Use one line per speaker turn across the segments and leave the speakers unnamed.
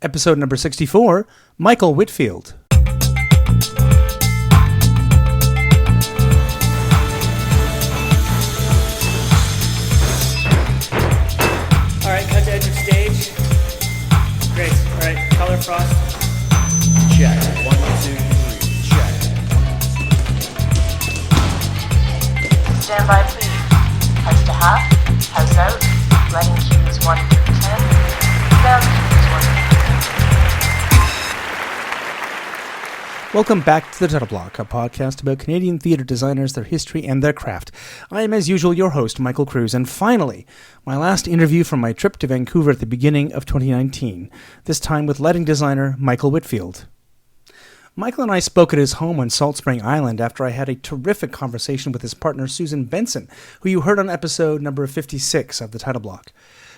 Episode number 64, Michael Whitfield.
Alright, cut to edge of stage. Great. Alright, color frost.
Check. 1, 2, 3. Check.
Stand by, please. House to half, house out, lighting cues 1 through 10, sound cues 1 through 10.
Welcome back to The Title Block, a podcast about Canadian theatre designers, their history, and their craft. I am, as usual, your host, Michael Cruz, and finally, my last interview from my trip to Vancouver at the beginning of 2019, this time with lighting designer Michael Whitfield. Michael and I spoke at his home on Salt Spring Island after I had a terrific conversation with his partner Susan Benson, who you heard on episode number 56 of The Title Block.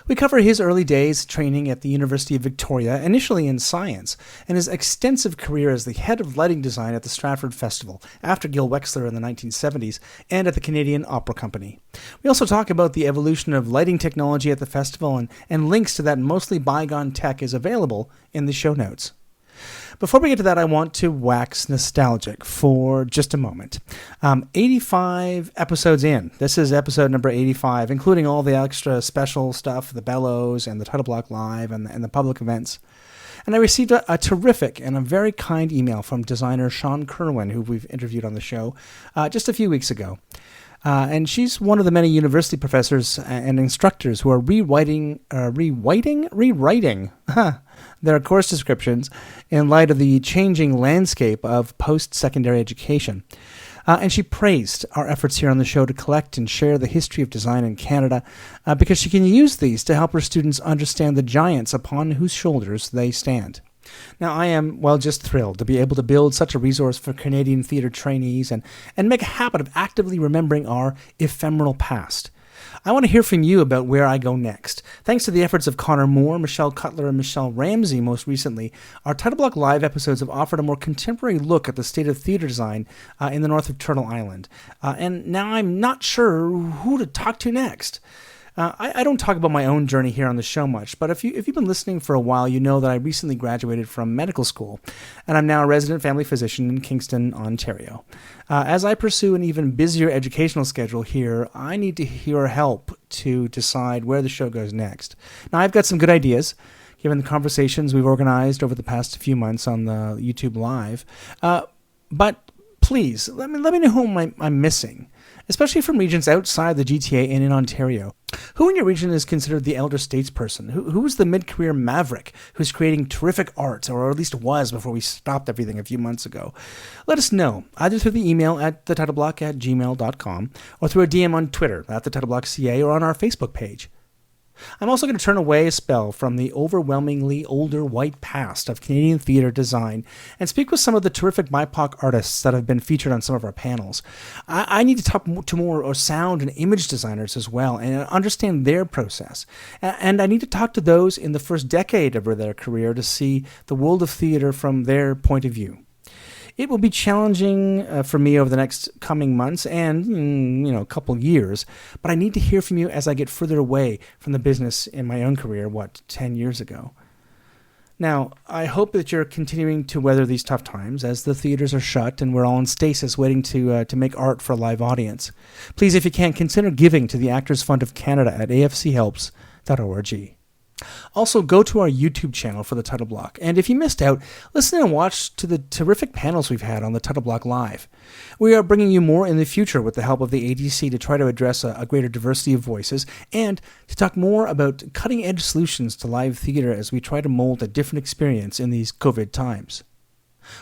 We cover his early days training at the University of Victoria, initially in science, and his extensive career as the head of lighting design at the Stratford Festival, after Gil Wexler in the 1970s, and at the Canadian Opera Company. We also talk about the evolution of lighting technology at the festival, and links to that mostly bygone tech is available in the show notes. Before we get to that, I want to wax nostalgic for just a moment. 85 episodes in. This is episode number 85, including all the extra special stuff, the bellows and the Title Block Live and the public events. And I received a terrific and a very kind email from designer Sean Kerwin, who we've interviewed on the show just a few weeks ago. And she's one of the many university professors and instructors who are rewriting their course descriptions in light of the changing landscape of post-secondary education. And she praised our efforts here on the show to collect and share the history of design in Canada because she can use these to help her students understand the giants upon whose shoulders they stand. Now, I am, just thrilled to be able to build such a resource for Canadian theatre trainees and make a habit of actively remembering our ephemeral past. I want to hear from you about where I go next. Thanks to the efforts of Connor Moore, Michelle Cutler, and Michelle Ramsey most recently, our Title Block Live episodes have offered a more contemporary look at the state of theatre design in the north of Turtle Island. And now I'm not sure who to talk to next. I don't talk about my own journey here on the show much, but if you've been listening for a while, you know that I recently graduated from medical school, and I'm now a resident family physician in Kingston, Ontario. As I pursue an even busier educational schedule here, I need to your help to decide where the show goes next. Now, I've got some good ideas, given the conversations we've organized over the past few months on the YouTube Live, but please, let me know who I'm missing, especially from regions outside the GTA and in Ontario. Who in your region is considered the elder statesperson? Who is the mid-career maverick who's creating terrific art, or at least was before we stopped everything a few months ago? Let us know, either through the email at thetitleBlock@gmail.com or through a DM on Twitter at thetitleBlockCA or on our Facebook page. I'm also going to turn away a spell from the overwhelmingly older white past of Canadian theatre design and speak with some of the terrific BIPOC artists that have been featured on some of our panels. I need to talk to more sound and image designers as well and understand their process. And I need to talk to those in the first decade of their career to see the world of theatre from their point of view. It will be challenging for me over the next coming months and, a couple years, but I need to hear from you as I get further away from the business in my own career, 10 years ago. Now, I hope that you're continuing to weather these tough times as the theaters are shut and we're all in stasis waiting to make art for a live audience. Please, if you can, consider giving to the Actors Fund of Canada at afchelps.org. Also, go to our YouTube channel for the Title Block, and if you missed out, listen and watch to the terrific panels we've had on the Title Block Live. We are bringing you more in the future with the help of the ADC to try to address a greater diversity of voices and to talk more about cutting-edge solutions to live theatre as we try to mold a different experience in these COVID times.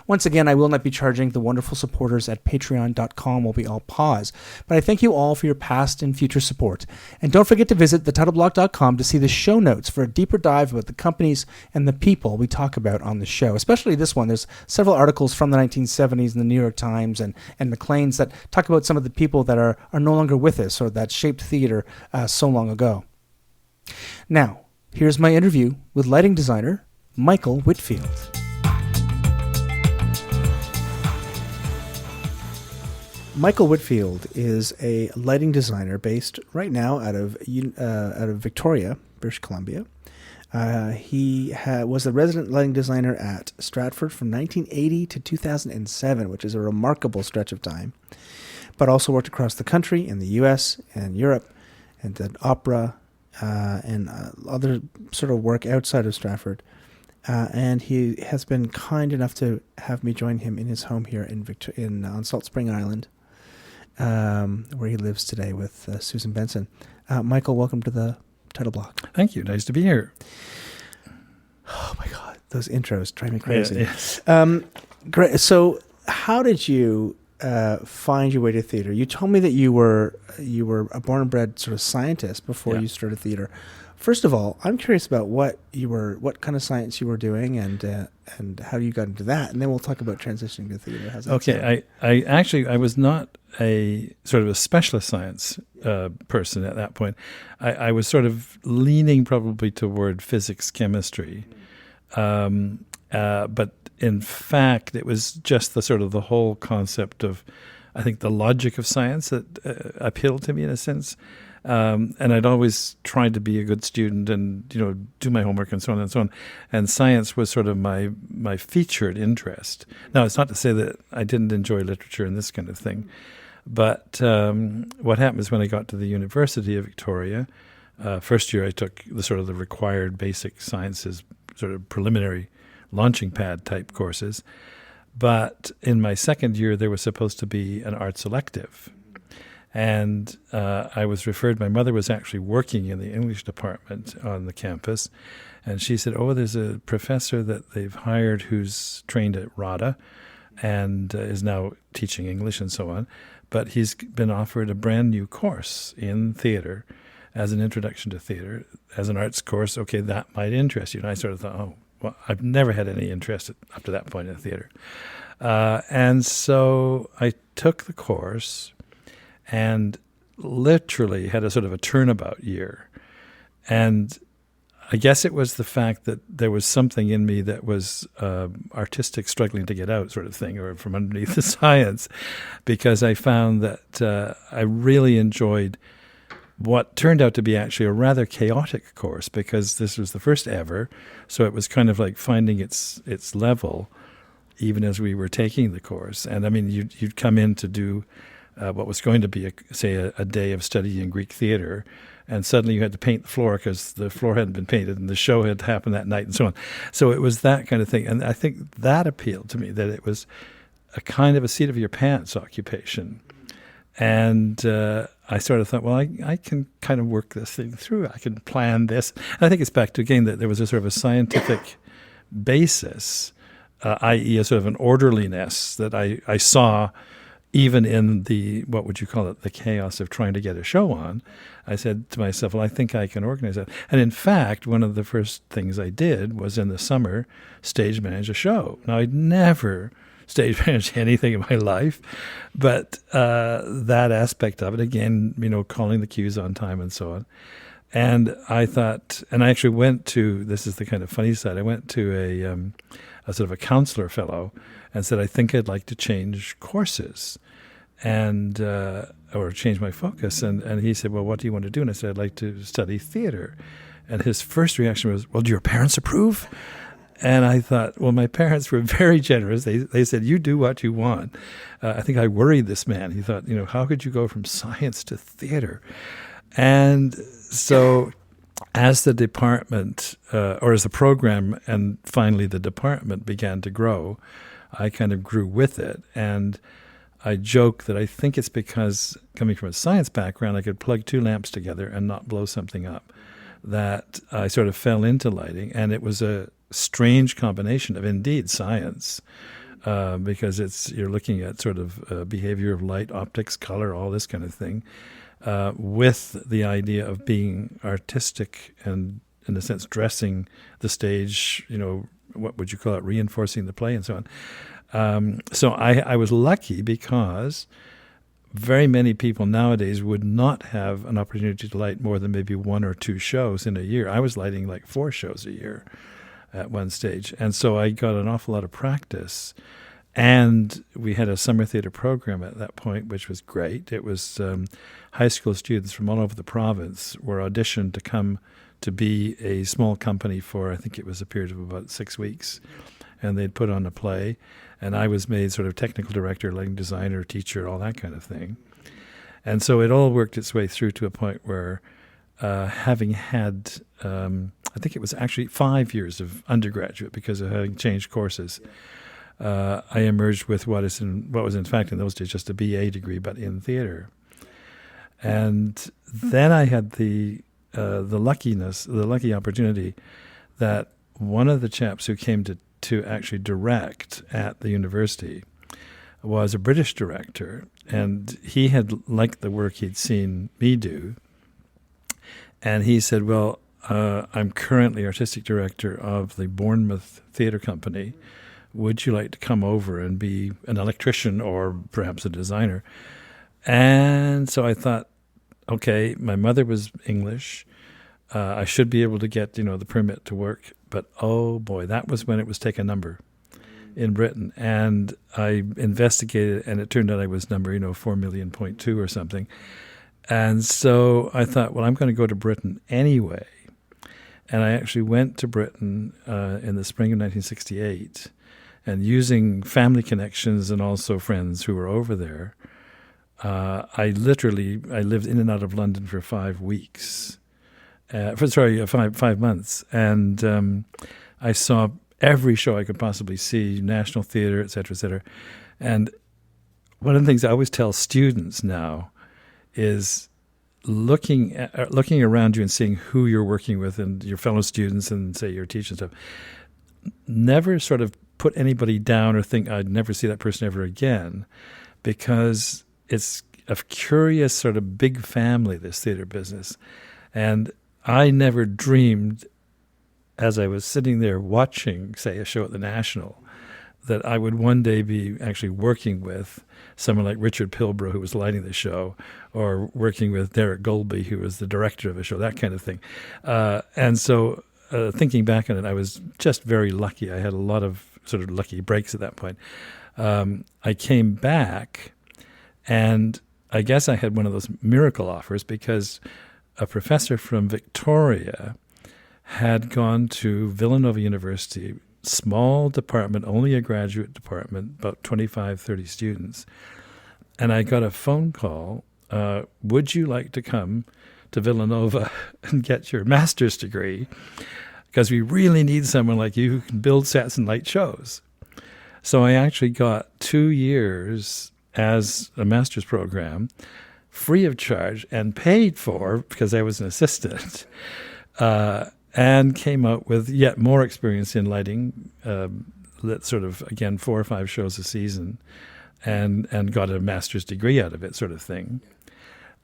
Once again, I will not be charging the wonderful supporters at patreon.com while we all pause, but I thank you all for your past and future support. And don't forget to visit thetitleBlock.com to see the show notes for a deeper dive about the companies and the people we talk about on the show, especially this one. There's several articles from the 1970s in the New York Times and Maclean's that talk about some of the people that are no longer with us or that shaped theater so long ago. Now, here's my interview with lighting designer Michael Whitfield. Michael Whitfield is a lighting designer based right now out of Victoria, British Columbia. Was a resident lighting designer at Stratford from 1980 to 2007, which is a remarkable stretch of time, but also worked across the country in the U.S. and Europe and did opera and other sort of work outside of Stratford. And he has been kind enough to have me join him in his home here on Salt Spring Island, where he lives today with Susan Benson. Michael, welcome to the Title Block.
Thank you. Nice to be here.
Oh my God, those intros drive me crazy.
Yes.
Great. So, how did you find your way to theater? You told me that you were a born and bred sort of scientist before you started theater. First of all, I'm curious about what kind of science you were doing, and how you got into that, and then we'll talk about transitioning to theater. How's that sound?
I was not a sort of a specialist science person at that point. I was sort of leaning probably toward physics, chemistry, but in fact, it was just the whole concept of, I think, the logic of science that appealed to me in a sense. And I'd always tried to be a good student and, do my homework and so on and so on. And science was sort of my featured interest. Now, it's not to say that I didn't enjoy literature and this kind of thing. But what happened is when I got to the University of Victoria, first year I took the required basic sciences, sort of preliminary launching pad type courses. But in my second year, there was supposed to be an arts elective. And I was referred, my mother was actually working in the English department on the campus, and she said, there's a professor that they've hired who's trained at RADA and is now teaching English and so on, but he's been offered a brand new course in theater as an introduction to theater, as an arts course. Okay, that might interest you. And I sort of thought, I've never had any interest up to that point in theater. And so I took the course and literally had a sort of a turnabout year. And I guess it was the fact that there was something in me that was artistic struggling to get out sort of thing, or from underneath the science, because I found that I really enjoyed what turned out to be actually a rather chaotic course, because this was the first ever. So it was kind of like finding its level even as we were taking the course. And I mean, you'd come in to do what was going to be, a day of studying Greek theater, and suddenly you had to paint the floor because the floor hadn't been painted and the show had happened that night and so on. So it was that kind of thing. And I think that appealed to me, that it was a kind of a seat of your pants occupation. And I sort of thought, well, I can kind of work this thing through. I can plan this. And I think it's back to, again, that there was a sort of a scientific basis, i.e. a sort of an orderliness that I saw even in the, what would you call it, the chaos of trying to get a show on. I said to myself, well, I think I can organize that. And in fact, one of the first things I did was in the summer stage manage a show. Now, I'd never stage managed anything in my life, but that aspect of it, again, calling the cues on time and so on. And I thought, and I actually went to, this is the kind of funny side, I went to a sort of a counselor fellow and said, I think I'd like to change courses and or change my focus. And he said, well, what do you want to do? And I said, I'd like to study theater. And his first reaction was, well, do your parents approve? And I thought, well, my parents were very generous. They said, you do what you want. I think I worried this man. He thought, how could you go from science to theater? And so as the department, or as the program and finally the department began to grow, I kind of grew with it. And I joke that I think it's because, coming from a science background, I could plug two lamps together and not blow something up, that I sort of fell into lighting. And it was a strange combination of, indeed, science, because you're looking at sort of behavior of light, optics, color, all this kind of thing, with the idea of being artistic and, in a sense, dressing the stage, what would you call it, reinforcing the play and so on. So I was lucky, because very many people nowadays would not have an opportunity to light more than maybe one or two shows in a year. I was lighting like 4 shows a year at one stage. And so I got an awful lot of practice. And we had a summer theater program at that point, which was great. It was high school students from all over the province were auditioned to come to be a small company for, I think it was a period of about 6 weeks, and they'd put on a play, and I was made sort of technical director, lighting designer, teacher, all that kind of thing. And so it all worked its way through to a point where, having had, I think it was actually 5 years of undergraduate because of having changed courses, I emerged with what was in fact in those days just a BA degree, but in theater. And then I had the lucky opportunity that one of the chaps who came to actually direct at the university was a British director, and he had liked the work he'd seen me do. And he said, well, I'm currently artistic director of the Bournemouth Theatre Company. Would you like to come over and be an electrician or perhaps a designer? And so I thought, okay, my mother was English. I should be able to get, the permit to work. But, oh, boy, that was when it was take a number in Britain. And I investigated, and it turned out I was number, 4,000,000.2 or something. And so I thought, well, I'm going to go to Britain anyway. And I actually went to Britain in the spring of 1968. And using family connections and also friends who were over there, I lived in and out of London for 5 weeks. 5 months. And I saw every show I could possibly see, National Theatre, et cetera, et cetera. And one of the things I always tell students now is looking around you and seeing who you're working with and your fellow students and, say, your teachers and stuff. Never sort of put anybody down or think I'd never see that person ever again, because it's a curious sort of big family, this theater business. And I never dreamed, as I was sitting there watching, say, a show at the National, that I would one day be actually working with someone like Richard Pilbrough, who was lighting the show, or working with Derek Golby, who was the director of a show, that kind of thing. And so thinking back on it, I was just very lucky. I had a lot of sort of lucky breaks at that point. I came back, and I guess I had one of those miracle offers, because a professor from Victoria had gone to Villanova University, small department, only a graduate department, about 25, 30 students. And I got a phone call, would you like to come to Villanova and get your master's degree? Because we really need someone like you who can build sets and light shows. So I actually got 2 years as a master's program, free of charge and paid for because I was an assistant, and came out with yet more experience in lighting, lit sort of, again, 4 or 5 shows a season, and got a master's degree out of it, sort of thing.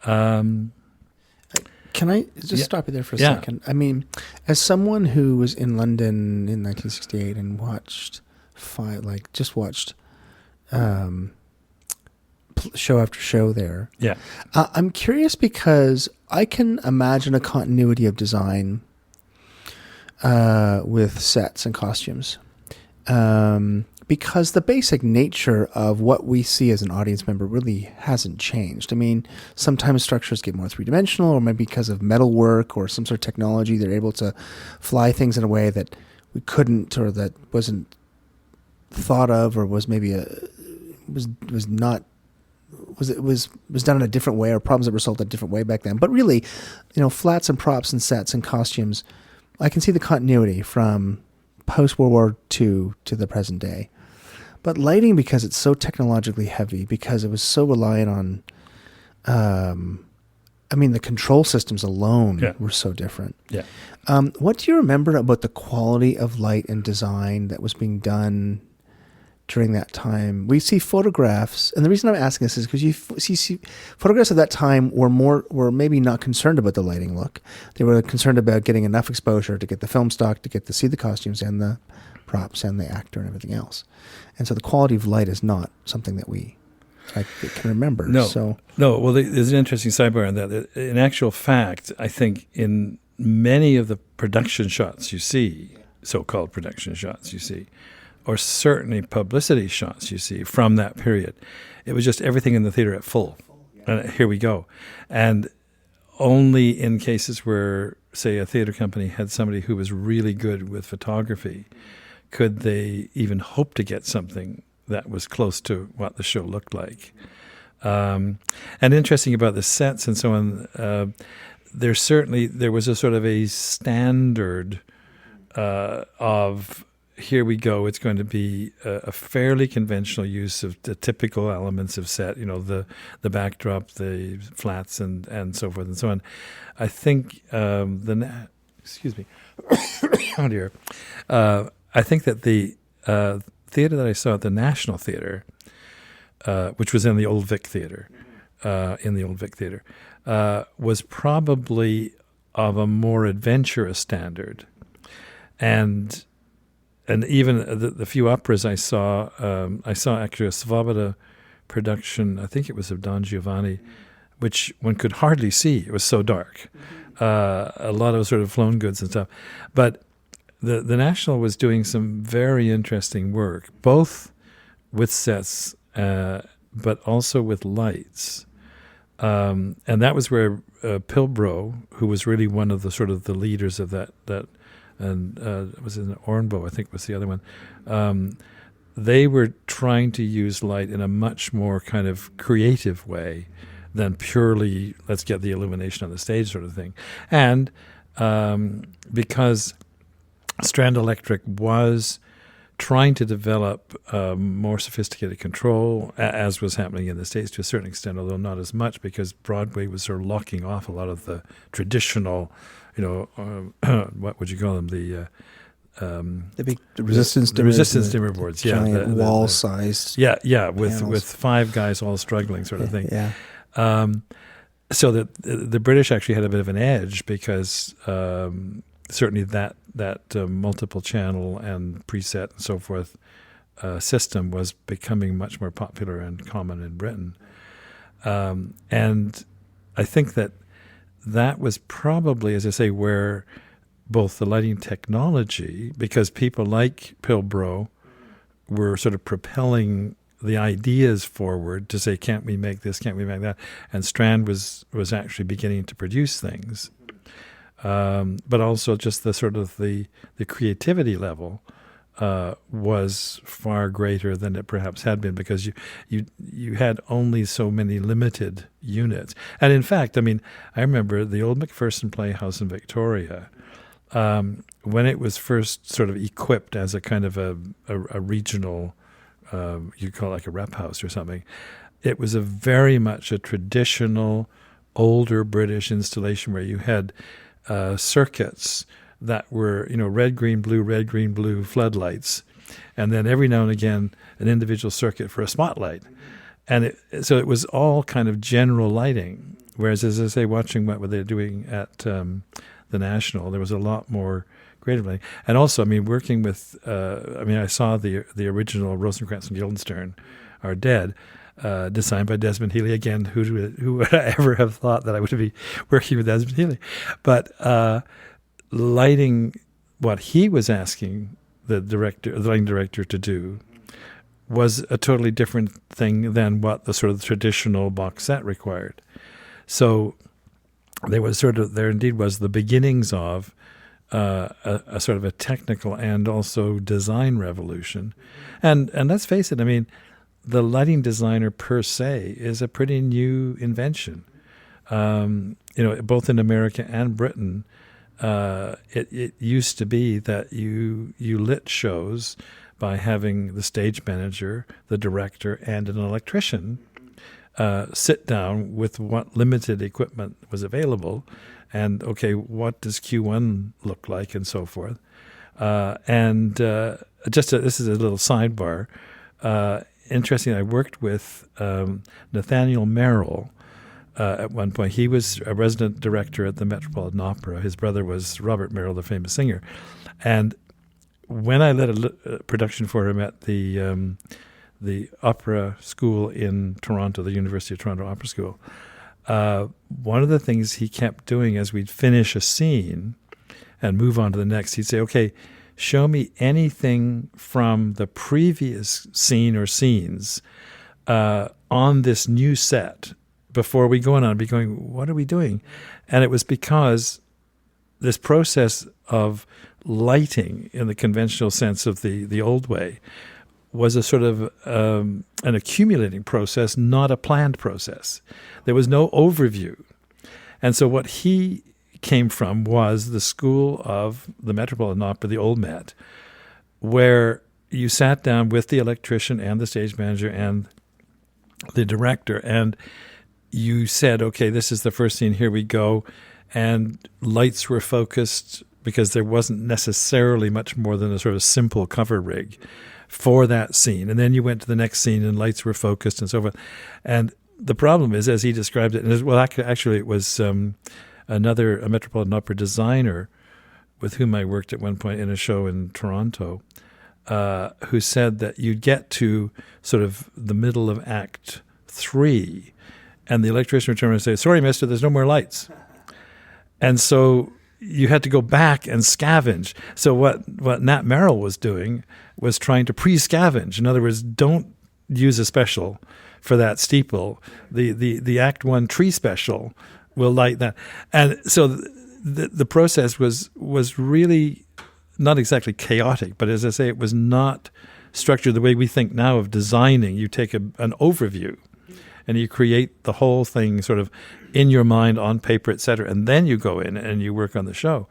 Can I just stop you there for a second? I mean, as someone who was in London in 1968 and watched show after show there. Yeah. I'm curious because I can imagine a continuity of design with sets and costumes. Because the basic nature of what we see as an audience member really hasn't changed. I mean, sometimes structures get more three-dimensional, or maybe because of metal work or some sort of technology, they're able to fly things in a way that we couldn't, or that wasn't thought of, or was maybe was done in a different way, or problems that were solved a different way back then. But really, flats and props and sets and costumes, I can see the continuity from post-World War II to the present day. But lighting, because it's so technologically heavy, because it was so reliant on, the control systems alone were so different. Yeah. What do you remember about the quality of light and design that was being done during that time? We see photographs, and the reason I'm asking this is because you see photographs of that time were maybe not concerned about the lighting look. They were concerned about getting enough exposure to get the film stock, to get to see the costumes and the props and the actor and everything else. And so the quality of light is not something that I can remember. No.
Well, there's an interesting sidebar on that. In actual fact, I think in many of the production shots you see, so-called production shots you see, or certainly publicity shots you see from that period, it was just everything in the theater at full. And here we go. And only in cases where, say, a theater company had somebody who was really good with photography could they even hope to get something that was close to what the show looked like. And interesting about the sets and so on, there was a sort of a standard of, here we go, it's going to be a fairly conventional use of the typical elements of set, the backdrop, the flats, and so forth and so on. I think excuse me, oh dear, I think that the theater that I saw at the National Theatre, which was in the Old Vic Theatre, was probably of a more adventurous standard, and even the few operas I saw actually a Svoboda production, I think it was of Don Giovanni, which one could hardly see. It was so dark. A lot of sort of flown goods and stuff. But the National was doing some very interesting work, both with sets but also with lights. And that was where Pilbro, who was really one of the sort of the leaders of that and it was in Ornbo, I think was the other one. They were trying to use light in a much more kind of creative way than purely let's get the illumination on the stage sort of thing. And because Strand Electric was trying to develop more sophisticated control, as was happening in the States to a certain extent, although not as much, because Broadway was sort of locking off a lot of the traditional, what would you call them? The
big resistance
dimmer boards,
giant wall-sized.
With five guys all struggling, sort of thing.
Yeah.
So that the British actually had a bit of an edge because certainly that multiple channel and preset and so forth system was becoming much more popular and common in Britain. And I think that was probably, as I say, where both the lighting technology, because people like Pilbro were sort of propelling the ideas forward to say, can't we make this, can't we make that? And Strand was actually beginning to produce things. But also just the sort of the creativity level was far greater than it perhaps had been, because you had only so many limited units. And in fact, I mean, I remember the old Macpherson Playhouse in Victoria, when it was first sort of equipped as a kind of a regional, you call it like a rep house or something, it was very much a traditional, older British installation where you had circuits that were, red, green, blue floodlights, and then every now and again an individual circuit for a spotlight. And so it was all kind of general lighting, whereas, as I say, watching what they're doing at the National, there was a lot more creative lighting. And also, I mean, working with, I saw the original Rosencrantz and Guildenstern Are Dead, designed by Desmond Healy. Again, who would I ever have thought that I would be working with Desmond Healy? But lighting, what he was asking the lighting director to do, was a totally different thing than what the sort of traditional box set required. So there indeed was the beginnings of a sort of a technical and also design revolution. And let's face it, I mean, the lighting designer per se is a pretty new invention. Both in America and Britain, it used to be that you lit shows by having the stage manager, the director, and an electrician sit down with what limited equipment was available, and okay, what does Q1 look like, and so forth. This is a little sidebar. Interesting, I worked with Nathaniel Merrill at one point. He was a resident director at the Metropolitan Opera. His brother was Robert Merrill, the famous singer. And when I led a production for him at the opera school in Toronto, the University of Toronto Opera School, one of the things he kept doing as we'd finish a scene and move on to the next, he'd say, okay, show me anything from the previous scene or scenes on this new set before we go on, I'd be going, what are we doing? And it was because this process of lighting in the conventional sense of the old way was a sort of an accumulating process, not a planned process. There was no overview. And so what he came from was the school of the Metropolitan Opera, the Old Met, where you sat down with the electrician and the stage manager and the director, and you said, okay, this is the first scene, here we go. And lights were focused because there wasn't necessarily much more than a sort of simple cover rig for that scene. And then you went to the next scene and lights were focused and so forth. And the problem is, as he described it, and actually it was a Metropolitan Opera designer with whom I worked at one point in a show in Toronto, who said that you'd get to sort of the middle of Act 3 and the electrician would turn around and say, sorry, mister, there's no more lights. And so you had to go back and scavenge. So what Nat Merrill was doing was trying to pre-scavenge. In other words, don't use a special for that steeple. The Act 1 tree special will light that. And so the process was really not exactly chaotic, but as I say, it was not structured the way we think now of designing. You take an overview and you create the whole thing sort of in your mind on paper, et cetera, and then you go in and you work on the show.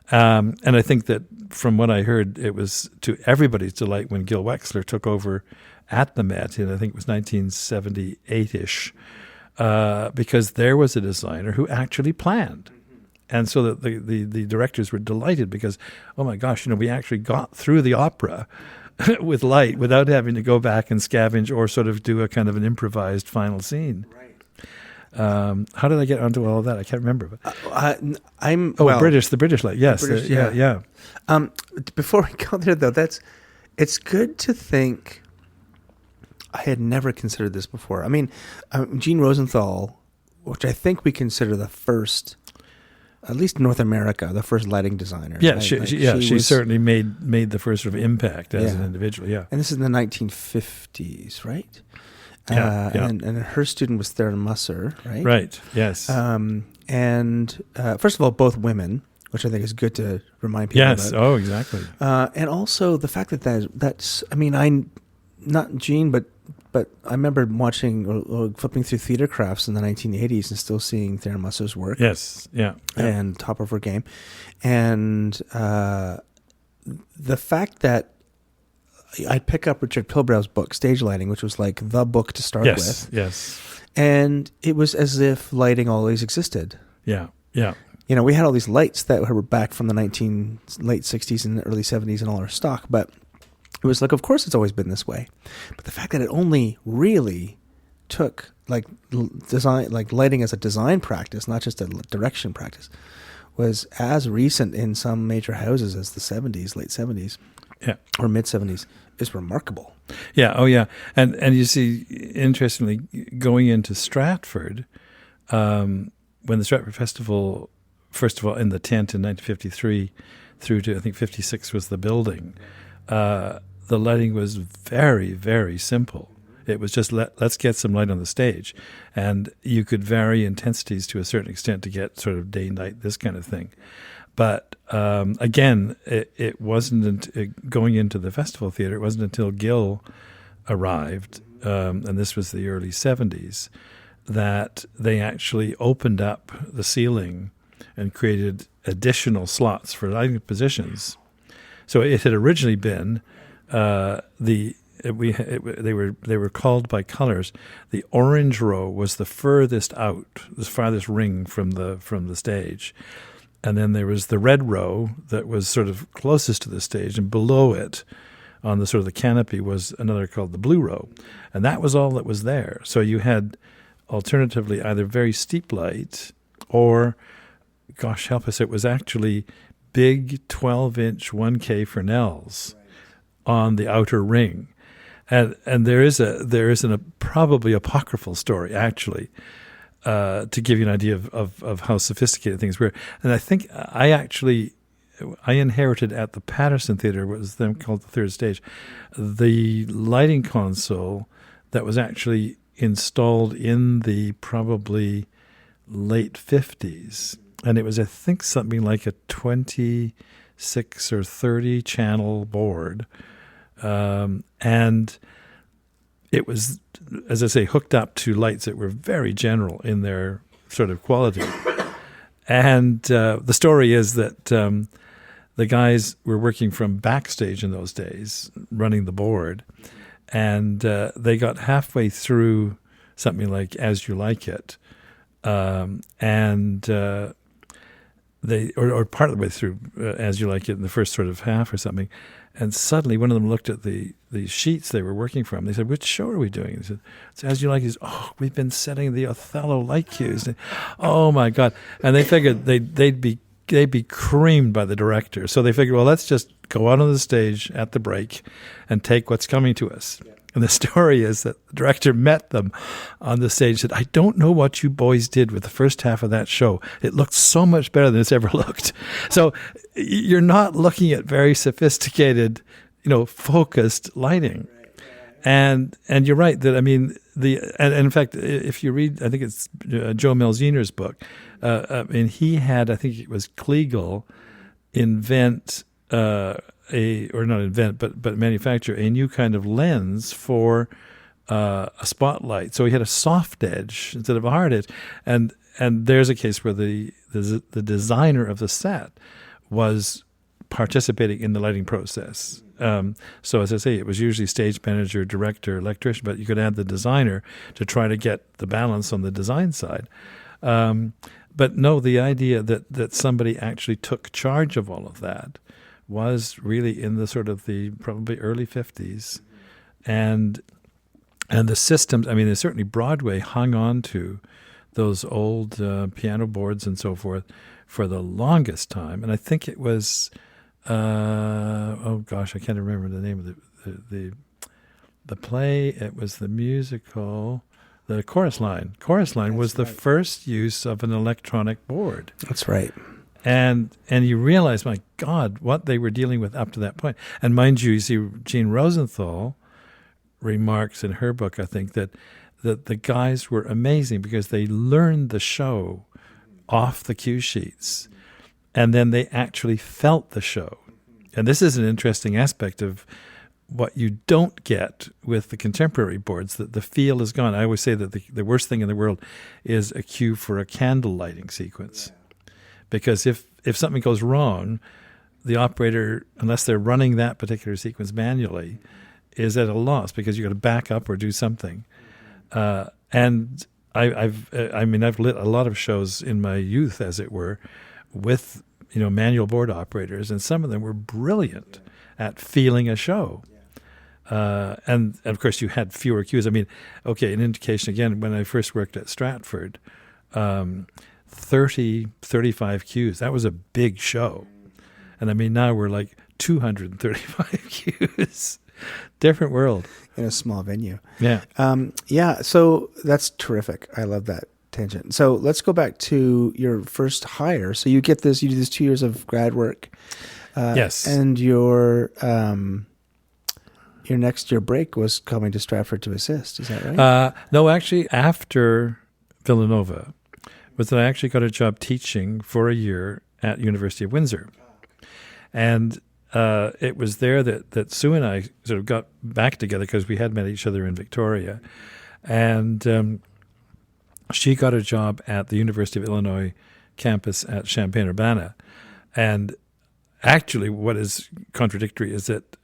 And I think that from what I heard, it was to everybody's delight when Gil Wexler took over at the Met in, I think it was 1978-ish, because there was a designer who actually planned. And so that the directors were delighted because, oh my gosh, we actually got through the opera with light without having to go back and scavenge or sort of do a kind of an improvised final scene. Right. How did I get onto all of that? I can't remember. But the British light. Yes.
British,
yeah.
Before we go there, though, it's good to think. I had never considered this before. I mean, Jean Rosenthal, which I think we consider the first, at least North America, the first lighting designer.
Yeah,
right?
she certainly made the first sort of impact as an individual. Yeah,
and this is in the 1950s, right?
Yeah.
And her student was Theron Musser, right?
Right. Yes.
And first of all, both women, which I think is good to remind people.
Yes.
about.
Oh, exactly.
And also the fact that's. I mean, not Jean, but I remember watching or flipping through theater crafts in the 1980s and still seeing Theron Musser's work.
Yes, yeah.
And top of her game. And the fact that I'd pick up Richard Pilbrow's book, Stage Lighting, which was like the book to start with.
Yes.
And it was as if lighting always existed.
Yeah.
We had all these lights that were back from the late 60s and early 70s in all our stock, but it was like, of course, it's always been this way. But the fact that it only really took design, lighting as a design practice, not just a direction practice, was as recent in some major houses as the 70s, late 70s, or mid 70s, is remarkable.
Yeah. Oh, yeah. And you see, interestingly, going into Stratford, when the Stratford Festival, first of all, in the tent in 1953 through to I think 56 was the building. The lighting was very, very simple. It was just let's get some light on the stage. And you could vary intensities to a certain extent to get sort of day, night, this kind of thing. But again, it wasn't going into the festival theater. It wasn't until Gil arrived, and this was the early 70s, that they actually opened up the ceiling and created additional slots for lighting positions. So it had originally been they were called by colors. The orange row was the furthest out, the farthest ring from the stage, and then there was the red row that was sort of closest to the stage, and below it, on the sort of the canopy, was another called the blue row, and that was all that was there. So you had alternatively either very steep light or, gosh help us, it was actually big 12-inch 1K Fresnels on the outer ring, and there is a probably apocryphal story actually to give you an idea of how sophisticated things were. And I think I inherited at the Patterson Theatre, what was then called the Third Stage, the lighting console that was actually installed in the probably late 50s. And it was, I think, something like a 26 or 30 channel board. And it was, as I say, hooked up to lights that were very general in their sort of quality. And the story is that the guys were working from backstage in those days, running the board, and they got halfway through something like As You Like It, and they, or part of the way through As You Like It in the first sort of half or something, and suddenly one of them looked at the sheets they were working from. They said, "Which show are we doing?" They said, "It's As You Like It." "Oh, we've been setting the Othello light cues." Oh my God! And they figured they'd be creamed by the director. So they figured, well, let's just go out on the stage at the break and take what's coming to us. Yeah. And the story is that the director met them on the stage and said, "I don't know what you boys did with the first half of that show. It looked so much better than it's ever looked." So you're not looking at very sophisticated, focused lighting. And you're right that, I mean, and in fact, if you read, I think it's Joe Melziner's book, and he had, I think it was Kliegel, manufacture a new kind of lens for a spotlight. So he had a soft edge instead of a hard edge, and there's a case where the designer of the set was participating in the lighting process. So as I say, it was usually stage manager, director, electrician, but you could add the designer to try to get the balance on the design side. But no, the idea that somebody actually took charge of all of that was really in the sort of the probably early 50s. And the systems, I mean, certainly Broadway hung on to those old piano boards and so forth for the longest time. And I think it was, I can't remember the name of the play. It was the musical, the Chorus Line. Chorus Line was the first use of an electronic board.
That's right.
And you realize, my God, what they were dealing with up to that point. And mind you see, Jean Rosenthal remarks in her book, I think, that the guys were amazing because they learned the show off the cue sheets, and then they actually felt the show. And this is an interesting aspect of what you don't get with the contemporary boards, that the feel is gone. I always say that the worst thing in the world is a cue for a candle lighting sequence. Because if something goes wrong, the operator, unless they're running that particular sequence manually, is at a loss because you've got to back up or do something. And I've lit a lot of shows in my youth, as it were, with manual board operators, and some of them were brilliant at feeling a show. And of course, you had fewer cues. I mean, okay, an indication again, when I first worked at Stratford, 30, 35 cues, that was a big show. And I mean, now we're like 235 cues. Different world.
In a small venue.
Yeah.
So that's terrific. I love that tangent. So let's go back to your first hire. So you do this 2 years of grad work.
Yes.
And your next year break was coming to Stratford to assist. Is that right?
No, actually, after Villanova, was that I actually got a job teaching for a year at University of Windsor. And it was there that Sue and I sort of got back together because we had met each other in Victoria. And she got a job at the University of Illinois campus at Champaign-Urbana. And actually what is contradictory is that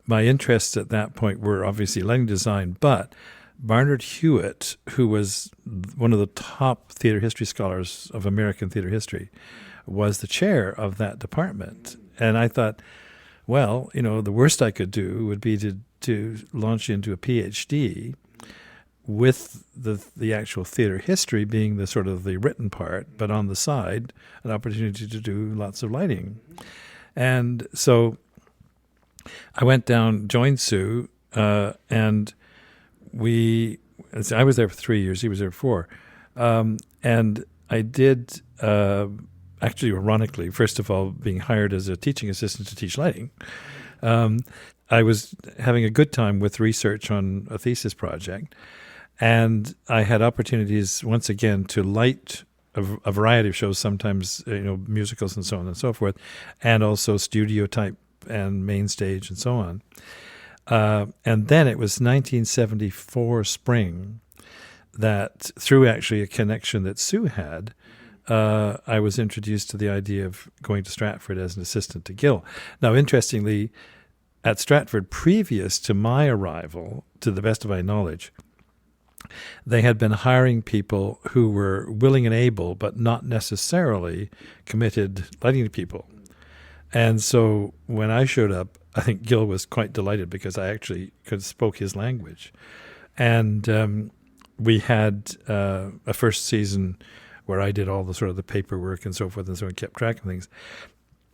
my interests at that point were obviously lighting design, but Barnard Hewitt, who was one of the top theater history scholars of American theater history, was the chair of that department. And I thought, well, the worst I could do would be to launch into a PhD with the actual theater history being the sort of the written part, but on the side, an opportunity to do lots of lighting. And so I went down, joined Sue, and I was there for 3 years, he was there for 4. And I did, actually, ironically, first of all, being hired as a teaching assistant to teach lighting. I was having a good time with research on a thesis project. And I had opportunities once again to light a variety of shows, sometimes musicals and so on and so forth, and also studio type and main stage and so on. And then it was 1974 spring that, through actually a connection that Sue had, I was introduced to the idea of going to Stratford as an assistant to Gil. Now, interestingly, at Stratford, previous to my arrival, to the best of my knowledge, they had been hiring people who were willing and able, but not necessarily committed lighting people. And so when I showed up, I think Gil was quite delighted because I actually spoke his language. And we had a first season where I did all the sort of the paperwork and so forth and so on, kept track of things.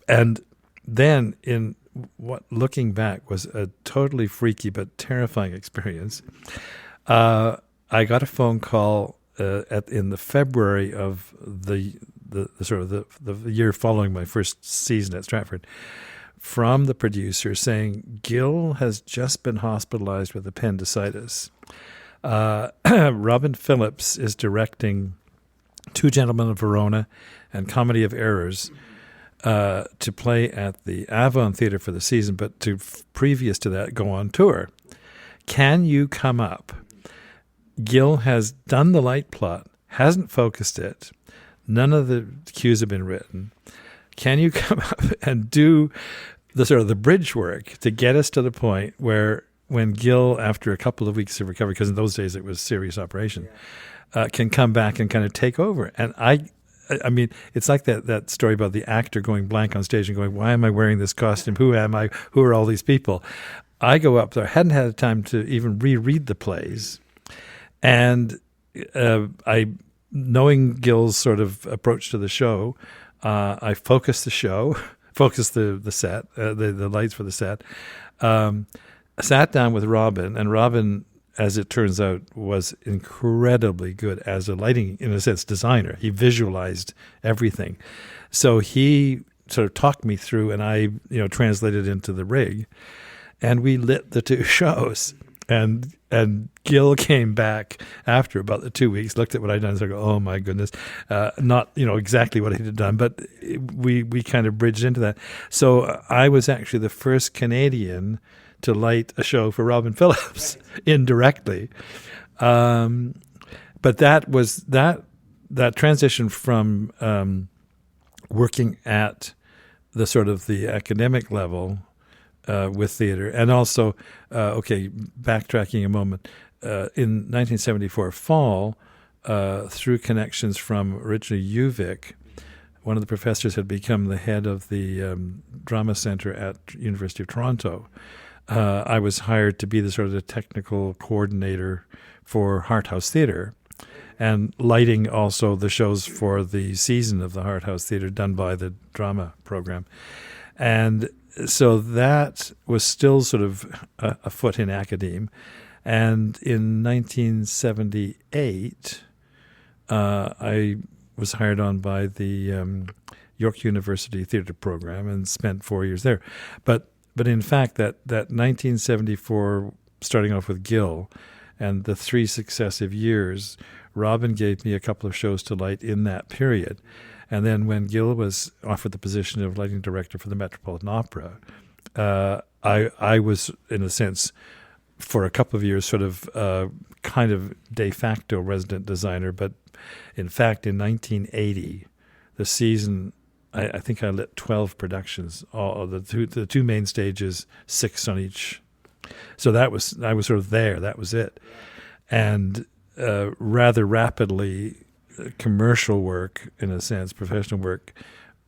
And then in what, looking back, was a totally freaky but terrifying experience, I got a phone call in the February of the sort of the year following my first season at Stratford from the producer saying, Gil has just been hospitalized with appendicitis. Robin Phillips is directing Two Gentlemen of Verona and Comedy of Errors to play at the Avon Theatre for the season, but previous to that go on tour. Can you come up? Gil has done the light plot, hasn't focused it. None of the cues have been written. Can you come up and do the sort of the bridge work to get us to the point where when Gil, after a couple of weeks of recovery, because in those days it was serious operation, can come back and kind of take over? And I mean, it's like that story about the actor going blank on stage and going, why am I wearing this costume? Who am I? Who are all these people? I go up there, hadn't had time to even reread the plays. And knowing Gil's sort of approach to the show, I focused the show, focused the set, the lights for the set, sat down with Robin, and Robin, as it turns out, was incredibly good as a lighting, in a sense, designer. He visualized everything. So he sort of talked me through, and I translated into the rig, and we lit the two shows. And Gil came back after about the 2 weeks, looked at what I'd done, and said, "Oh my goodness," not exactly what he had done, but we kind of bridged into that. So I was actually the first Canadian to light a show for Robin Phillips indirectly. But that was that transition from working at the sort of the academic level with theater, and also, backtracking a moment, in 1974 fall, through connections from originally UVic, one of the professors had become the head of the drama center at University of Toronto. I was hired to be the sort of the technical coordinator for Hart House Theatre, and lighting also the shows for the season of the Hart House Theatre done by the drama program. And so that was still sort of a foot in academe. And in 1978, I was hired on by the York University Theatre program and spent 4 years there. But in fact, that 1974, starting off with Gil, and the 3 successive years, Robin gave me a couple of shows to light in that period. And then when Gil was offered the position of lighting director for the Metropolitan Opera, I was, in a sense, for a couple of years, sort of kind of de facto resident designer. But in fact, in 1980, the season, I think I lit 12 productions, all the two main stages, 6 on each. So I was sort of there. That was it. And rather rapidly, commercial work, in a sense, professional work,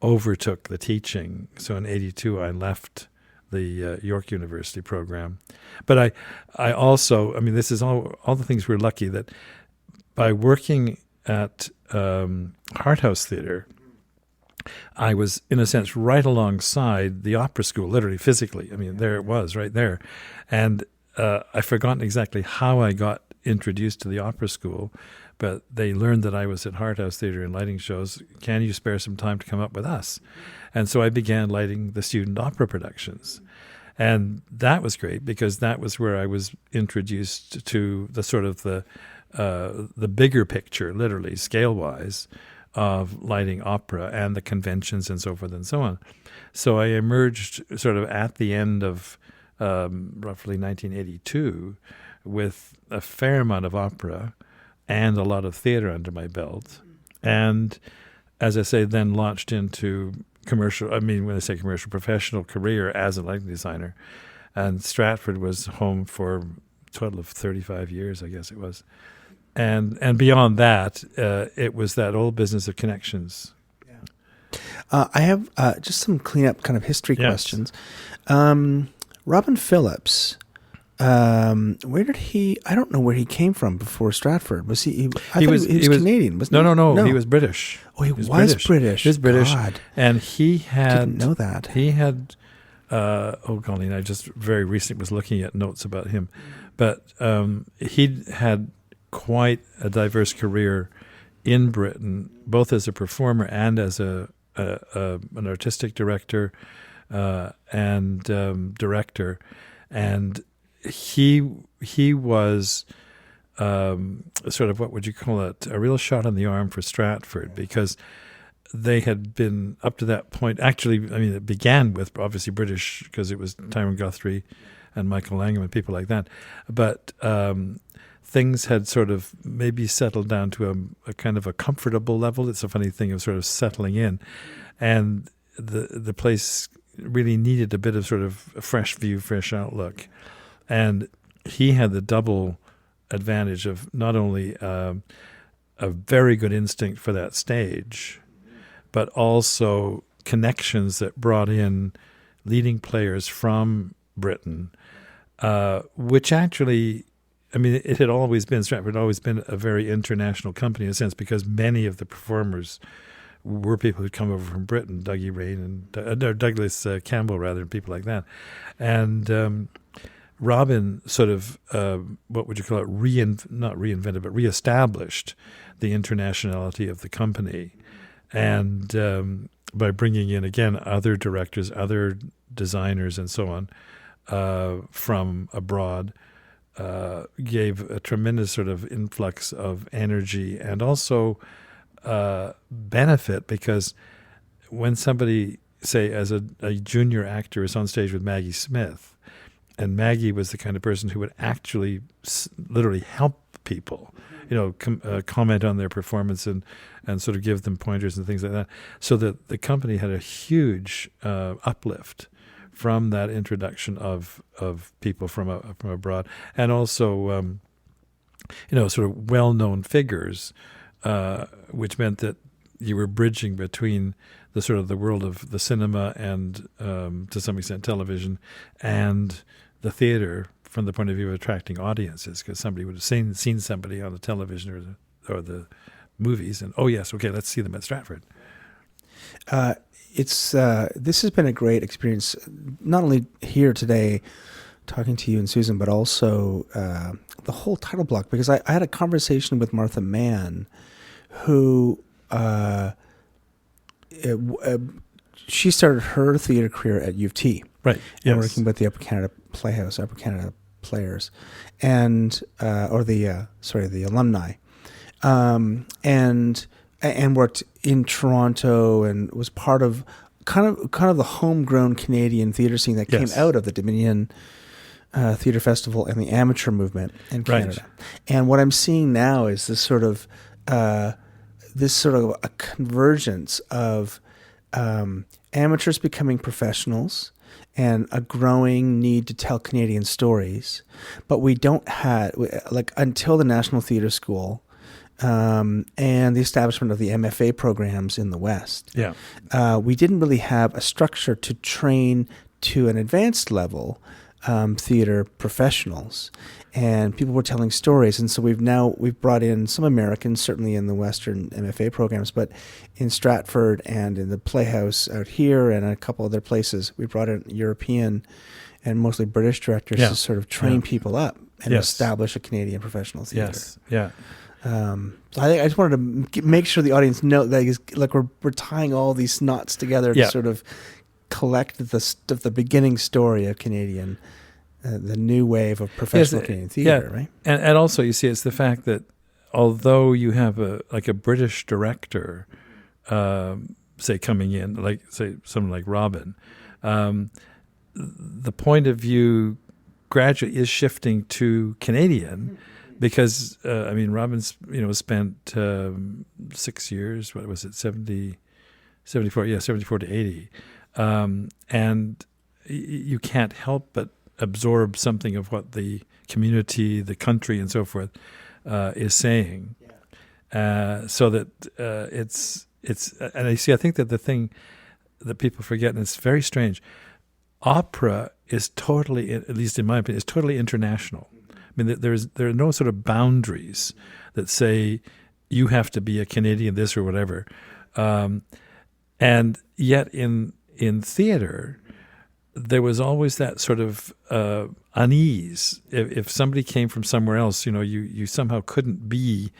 overtook the teaching. So in 82, I left the York University program. But I also, I mean, this is all the things we're lucky that by working at Hart House Theatre, I was, in a sense, right alongside the opera school, literally, physically. I mean, there it was, right there. And I've forgotten exactly how I got introduced to the opera school, but they learned that I was at Hart House Theatre and lighting shows. Can you spare some time to come up with us? And so I began lighting the student opera productions. And that was great because that was where I was introduced to the sort of the the bigger picture, literally scale-wise, of lighting opera and the conventions and so forth and so on. So I emerged sort of at the end of roughly 1982 with a fair amount of opera and a lot of theater under my belt. And as I say, then launched into commercial, when I say commercial, professional career as a lighting designer. And Stratford was home for a total of 35 years, I guess it was. And beyond that, it was that old business of connections.
I have just some cleanup kind of history questions. Robin Phillips, where did he? I don't know where he came from before Stratford. Was he? He was Canadian, wasn't he?
No. He was British.
Oh, he was British.
He was British,
God.
and he had.
Didn't know that.
He had. Golly, I just very recently was looking at notes about him, but he had quite a diverse career in Britain, both as a performer and as an artistic director and director, and he was sort of, what would you call it, a real shot in the arm for Stratford, because they had been up to that point. Actually, it began with obviously British, because it was Tyrone Guthrie and Michael Langham and people like that, but things had sort of maybe settled down to a kind of a comfortable level. It's a funny thing of sort of settling in, and the place really needed a bit of sort of a fresh view, fresh outlook. And he had the double advantage of not only a very good instinct for that stage, but also connections that brought in leading players from Britain, which actually, it had always been, Stratford had always been a very international company in a sense, because many of the performers were people who'd come over from Britain, Dougie Rain and Douglas Campbell, rather, and people like that. And Robin sort of, what would you call it, not reinvented, but reestablished the internationality of the company. And by bringing in, again, other directors, other designers, and so on from abroad, gave a tremendous sort of influx of energy and also benefit, because when somebody, say, as a junior actor is on stage with Maggie Smith, and Maggie was the kind of person who would actually literally help people, comment on their performance and sort of give them pointers and things like that, so that the company had a huge uplift from that introduction of people from abroad, and also sort of well-known figures, which meant that you were bridging between the sort of the world of the cinema and to some extent television and the theater, from the point of view of attracting audiences, because somebody would have seen somebody on the television or the movies, and let's see them at Stratford.
This has been a great experience, not only here today talking to you and Susan, but also the whole title block, because I had a conversation with Martha Mann, who she started her theater career at U of T,
right?
And working with the Upper Canada Playhouse, Upper Canada Players, and the alumni, and worked in Toronto, and was part of kind of the homegrown Canadian theater scene that came out of the Dominion Theatre Festival and the amateur movement in Canada. Right. And what I'm seeing now is this sort of a convergence of amateurs becoming professionals and a growing need to tell Canadian stories. But we don't have, until the National Theatre School and the establishment of the MFA programs in the West, we didn't really have a structure to train to an advanced level theater professionals, and people were telling stories. And so we've brought in some Americans, certainly in the Western MFA programs, but in Stratford and in the Playhouse out here and a couple other places, we brought in European and mostly British directors to sort of train people up and establish a Canadian professional theater.
Yes, yeah.
So I just wanted to make sure the audience know that we're tying all these knots together to sort of collect the beginning story of Canadian, the new wave of professional Canadian theater, right?
And also, you see, it's the fact that although you have a British director, say coming in, like say someone like Robin, the point of view gradually is shifting to Canadian, because Robin's spent 6 years. What was it, 74 to 80, and you can't help but absorb something of what the community, the country, and so forth is saying. So that it's and I think that the thing that people forget, and it's very strange, opera is totally, at least in my opinion, is totally international. I mean, there are no sort of boundaries that say you have to be a Canadian this or whatever, and yet in theater there was always that sort of unease. If somebody came from somewhere else, you somehow couldn't be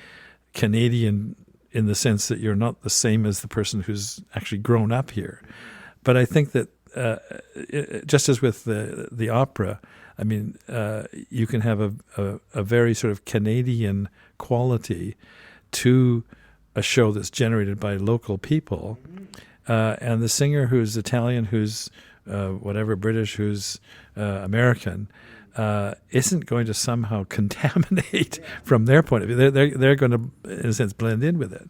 Canadian in the sense that you're not the same as the person who's actually grown up here. But I think that just as with the opera, I mean, you can have a very sort of Canadian quality to a show that's generated by local people, and the singer who's Italian, who's whatever, British, who's American, isn't going to somehow contaminate from their point of view. They're going to, in a sense, blend in with it.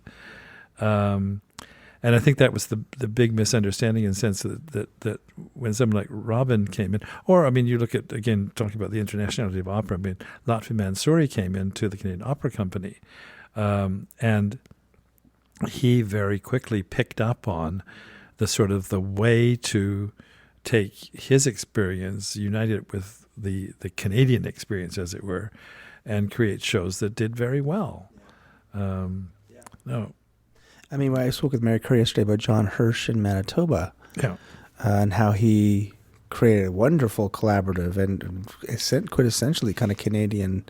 And I think that was the big misunderstanding, in the sense that when someone like Robin came in, or, I mean, you look at, again, talking about the internationality of opera, I mean, Lotfi Mansouri came into the Canadian Opera Company, and he very quickly picked up on the sort of the way to take his experience, unite it with the Canadian experience, as it were, and create shows that did very well. No.
I mean, I spoke with Mary Curry yesterday about John Hirsch in Manitoba,
Yeah.
And how he created a wonderful collaborative and quintessentially kind of Canadian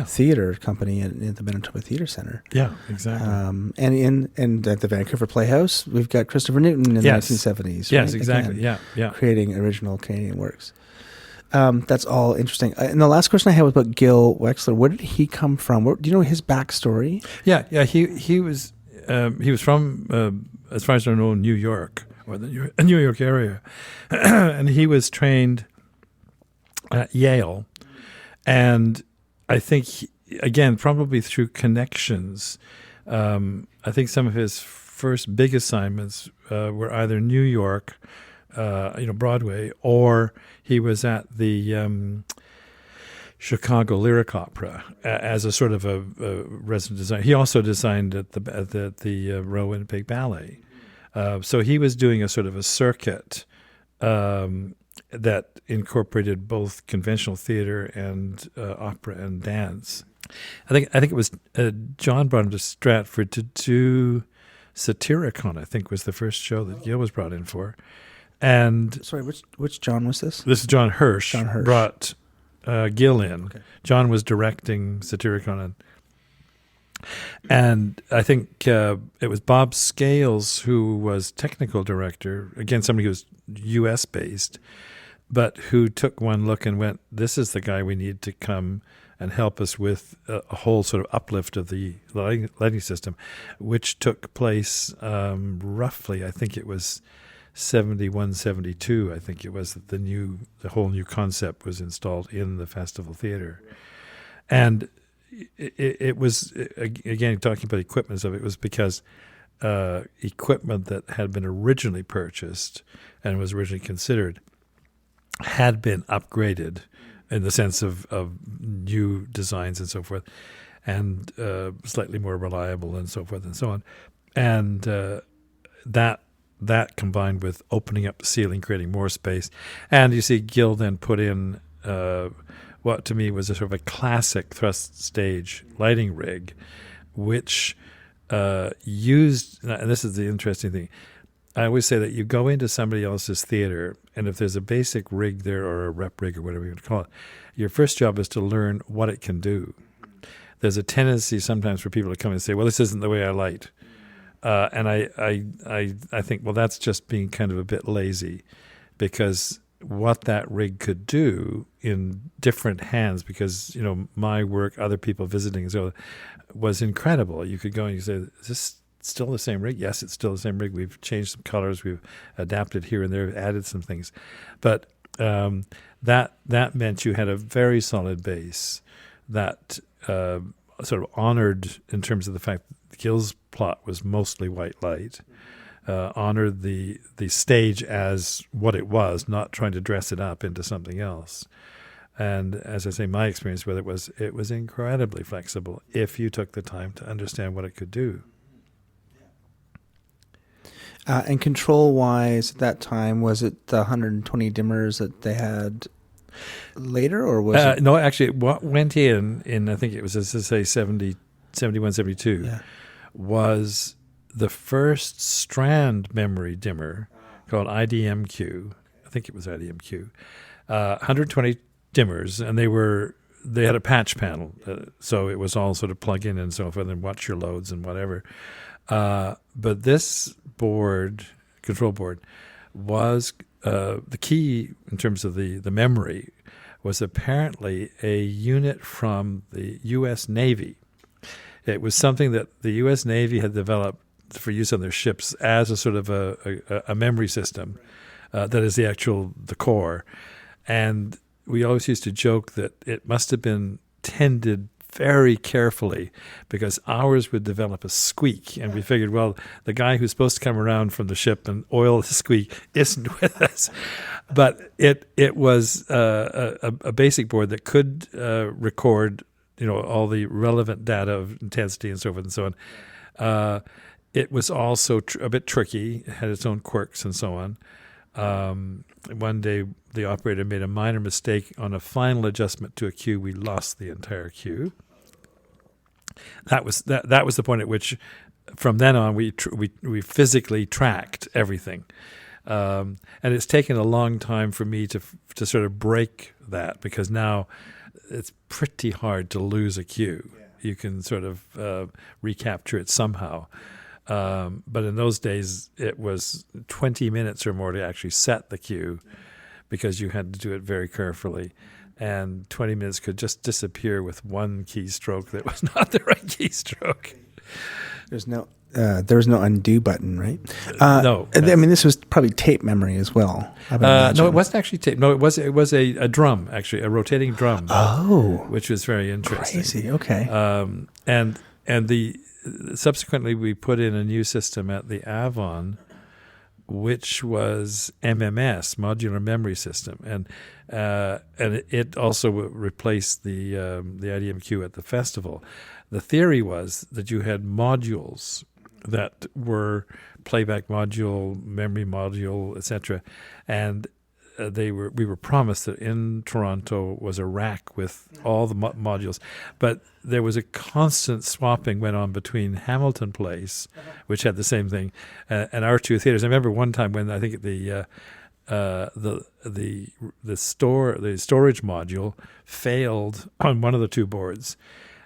theater company in the Manitoba Theatre Centre.
Yeah, exactly.
And at the Vancouver Playhouse, we've got Christopher Newton in the 1970s.
Yes,
right?
exactly.
Again,
Yeah.
creating original Canadian works. That's all interesting. And the last question I had was about Gil Wexler. Where did he come from? Do you know his backstory?
Yeah. He was from, as far as I know, New York, or the New York area, and he was trained at Yale, and I think again, probably through connections, I think some of his first big assignments were either New York, Broadway, or he was at the Chicago Lyric Opera as a sort of a resident designer. He also designed at the Royal Winnipeg Ballet. So he was doing a sort of a circuit that incorporated both conventional theater and opera and dance. I think it was John brought him to Stratford to do Satyricon. I think was the first show that Gil was brought in for. And
Sorry, which John was this?
This is John Hirsch.
John Hirsch
brought Gil in.
Okay.
John was directing Satyricon, and I think it was Bob Scales who was technical director. Again, somebody who was U.S. based, but who took one look and went, "This is the guy we need to come and help us with a whole sort of uplift of the lighting system," which took place roughly, I think it was 71, 72, I think it was, that the whole new concept was installed in the Festival Theatre. And it was, again, talking about equipment stuff, it was because equipment that had been originally purchased and was originally considered had been upgraded in the sense of new designs and so forth, and slightly more reliable and so forth and so on. And that combined with opening up the ceiling, creating more space. And you see Gil then put in what to me was a sort of a classic thrust stage lighting rig, which used, and this is the interesting thing, I always say that you go into somebody else's theater, and if there's a basic rig there or a rep rig or whatever you want to call it, your first job is to learn what it can do. There's a tendency sometimes for people to come and say, well, this isn't the way I light. And I think, well, that's just being kind of a bit lazy, because what that rig could do in different hands, because my work, other people visiting, so was incredible. You could go and you say, "Is this still the same rig?" Yes, it's still the same rig. We've changed some colors, we've adapted here and there, added some things, but that meant you had a very solid base that sort of honored, in terms of the fact that Gill's plot was mostly white light. Honored the stage as what it was, not trying to dress it up into something else. And as I say, my experience with it was incredibly flexible if you took the time to understand what it could do.
And control-wise, at that time, was it the 120 dimmers that they had later, or was it?
No, actually, what went in I think it was, as I say, 70, 71, 72, was the first strand memory dimmer called IDMQ. I think it was IDMQ. 120 dimmers, and they had a patch panel, so it was all sort of plug in and so forth, and watch your loads and whatever. But this control board, was the key in terms of the memory, was apparently a unit from the U.S. Navy. It was something that the U.S. Navy had developed for use on their ships as a sort of a memory system that is the core. And we always used to joke that it must have been tended very carefully, because ours would develop a squeak, and we figured, well, the guy who's supposed to come around from the ship and oil the squeak isn't with us. But it was a basic board that could record all the relevant data of intensity and so forth and so on. It was also a bit tricky. It had its own quirks and so on. One day, the operator made a minor mistake on a final adjustment to a cue. We lost the entire cue. That was the point at which, from then on, we physically tracked everything. And it's taken a long time for me to sort of break that, because now it's pretty hard to lose a cue. You can sort of recapture it somehow. But in those days, it was 20 minutes or more to actually set the cue, because you had to do it very carefully. And 20 minutes could just disappear with one keystroke that was not the right keystroke.
There was no undo button, right?
No.
I mean, this was probably tape memory as well.
No, it wasn't actually tape. No, it was a drum, actually, a rotating drum.
Oh.
Which was very interesting.
Crazy, okay.
And subsequently, we put in a new system at the Avon, which was MMS, Modular Memory System, and it also replaced the IDMQ at the festival. The theory was that you had modules that were playback module, memory module, etc., and we were promised that in Toronto was a rack with all the modules, but there was a constant swapping went on between Hamilton Place, which had the same thing, and our two theaters. I remember one time when I think the storage module failed on one of the two boards,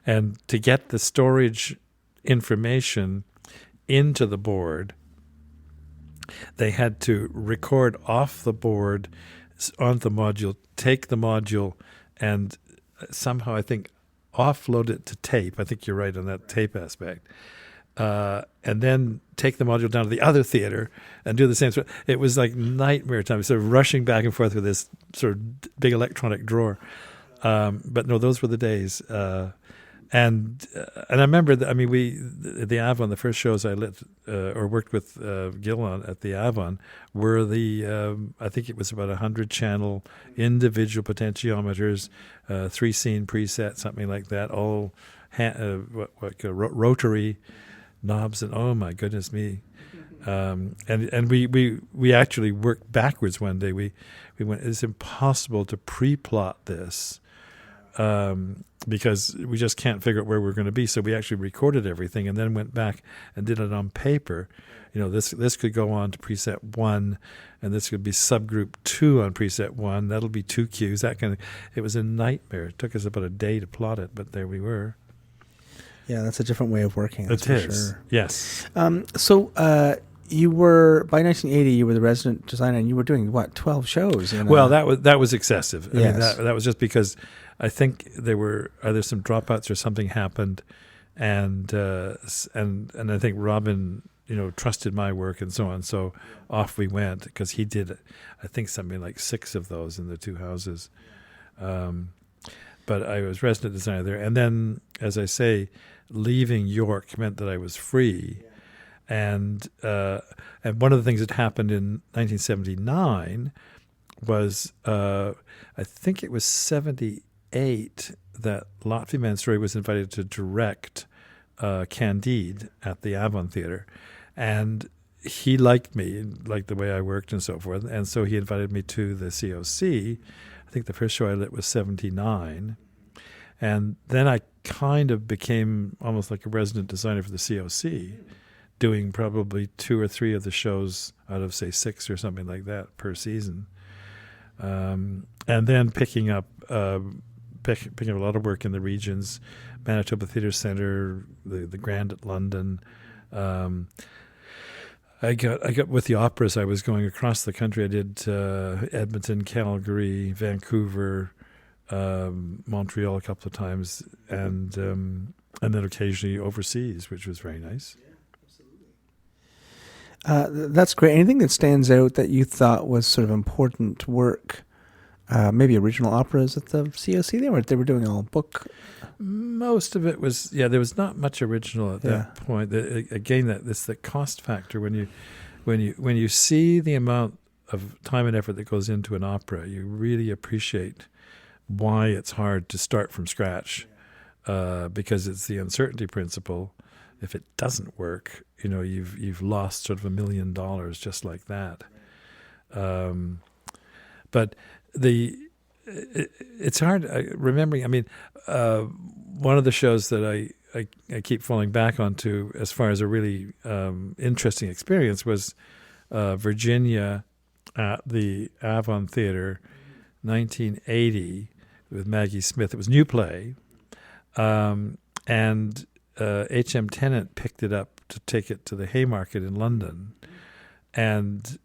and to get the storage information into the board, they had to record off the board onto the module, take the module, and somehow, I think, offload it to tape. I think you're right on that tape aspect. And then take the module down to the other theater and do the same. It was like nightmare time, sort of rushing back and forth with this sort of big electronic drawer. But no, those were the days. And I remember that, I mean, the Avon, the first shows I lit or worked with Gil on at the Avon were I think it was about 100 channel individual potentiometers, 3 scene preset, something like that, all rotary knobs, and oh my goodness me. And we actually worked backwards one day. We went, it's impossible to pre-plot this. Because we just can't figure out where we're going to be. So we actually recorded everything and then went back and did it on paper. This could go on to preset 1, and this could be subgroup 2 on preset 1. That'll be 2 cues. It was a nightmare. It took us about a day to plot it, but there we were.
Yeah, that's a different way of working. That's
it is.
for sure.
Yes.
So you were, by 1980, you were the resident designer, and you were doing, what, 12 shows?
Well, that was excessive. I mean,
Yes.
that was just because I think there were either some dropouts or something happened, and I think Robin, trusted my work and so on. So off we went, because he did, I think, something like 6 of those in the 2 houses. But I was resident designer there, and then, as I say, leaving York meant that I was free. And one of the things that happened in 1979 was, I think it was 78, that Lotfi Mansouri was invited to direct Candide at the Avon Theatre. And he liked me, liked the way I worked and so forth. And so he invited me to the COC. I think the first show I lit was 79. And then I kind of became almost like a resident designer for the COC, doing probably 2 or 3 of the shows out of, say, 6 or something like that per season. And then picking up a lot of work in the regions, Manitoba Theatre Centre, the Grand at London. I got with the operas. I was going across the country. I did Edmonton, Calgary, Vancouver, Montreal a couple of times, and then occasionally overseas, which was very nice.
That's great. Anything that stands out that you thought was sort of important work? Maybe original operas at the COC. They were doing all book.
Most of it was, there was not much original at that point. Again, that's the cost factor. When you see the amount of time and effort that goes into an opera, you really appreciate why it's hard to start from scratch, because it's the uncertainty principle. If it doesn't work, you've lost sort of $1 million just like that. But it's hard remembering. I mean, one of the shows that I keep falling back onto as far as a really interesting experience was Virginia at the Avon Theatre, 1980, with Maggie Smith. It was a new play, and H.M. Tennant picked it up to take it to the Haymarket in London, and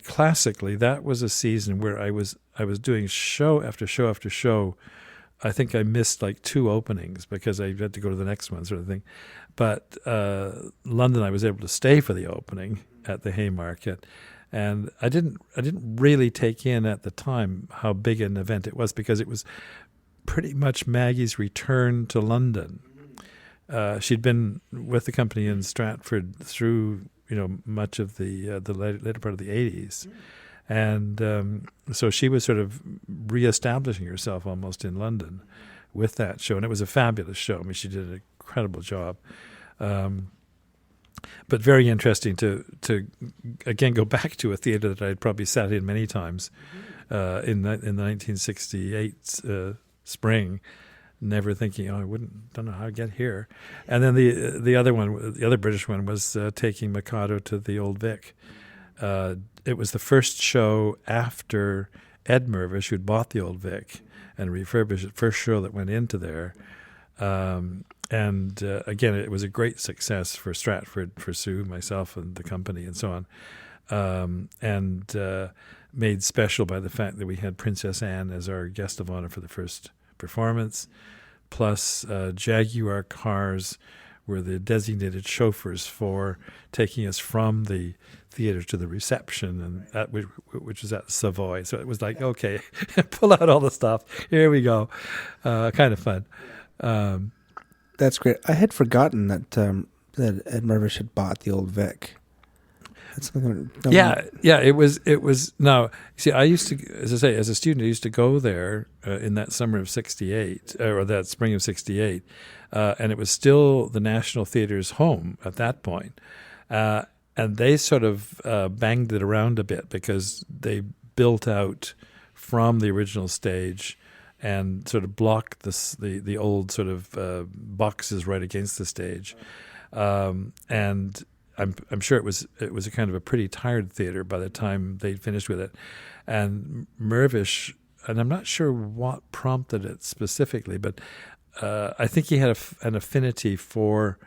classically, that was a season where I was doing show after show after show. I think I missed like 2 openings because I had to go to the next one, sort of thing. But London, I was able to stay for the opening at the Haymarket, and I didn't really take in at the time how big an event it was, because it was pretty much Maggie's return to London. She'd been with the company in Stratford through much of the later part of the 80s. And so she was sort of reestablishing herself almost in London with that show. And it was a fabulous show. I mean, she did an incredible job. But very interesting to again go back to a theater that I'd probably sat in many times in the 1968 spring, never thinking, don't know how to get here. And then the other British one was taking Mikado to the Old Vic. It was the first show after Ed Mirvish, who'd bought the Old Vic and refurbished it, first show that went into there. And again, it was a great success for Stratford, for Sue, myself, and the company, and so on. And made special by the fact that we had Princess Anne as our guest of honor for the first performance, plus Jaguar cars were the designated chauffeurs for taking us from the theater to the reception, and which was at Savoy. So it was like, okay, pull out all the stuff. Here we go. Kind of fun.
That's great. I had forgotten that Ed Mirvish had bought the Old Vic.
It was. Now, see, I used to, as I say, as a student, I used to go there in that summer of '68 or that spring of '68, and it was still the National Theatre's home at that point. And they sort of banged it around a bit because they built out from the original stage and sort of blocked the old sort of boxes right against the stage, and I'm sure it was a kind of a pretty tired theater by the time they'd finished with it. And Mirvish, and I'm not sure what prompted it specifically, but I think he had an affinity for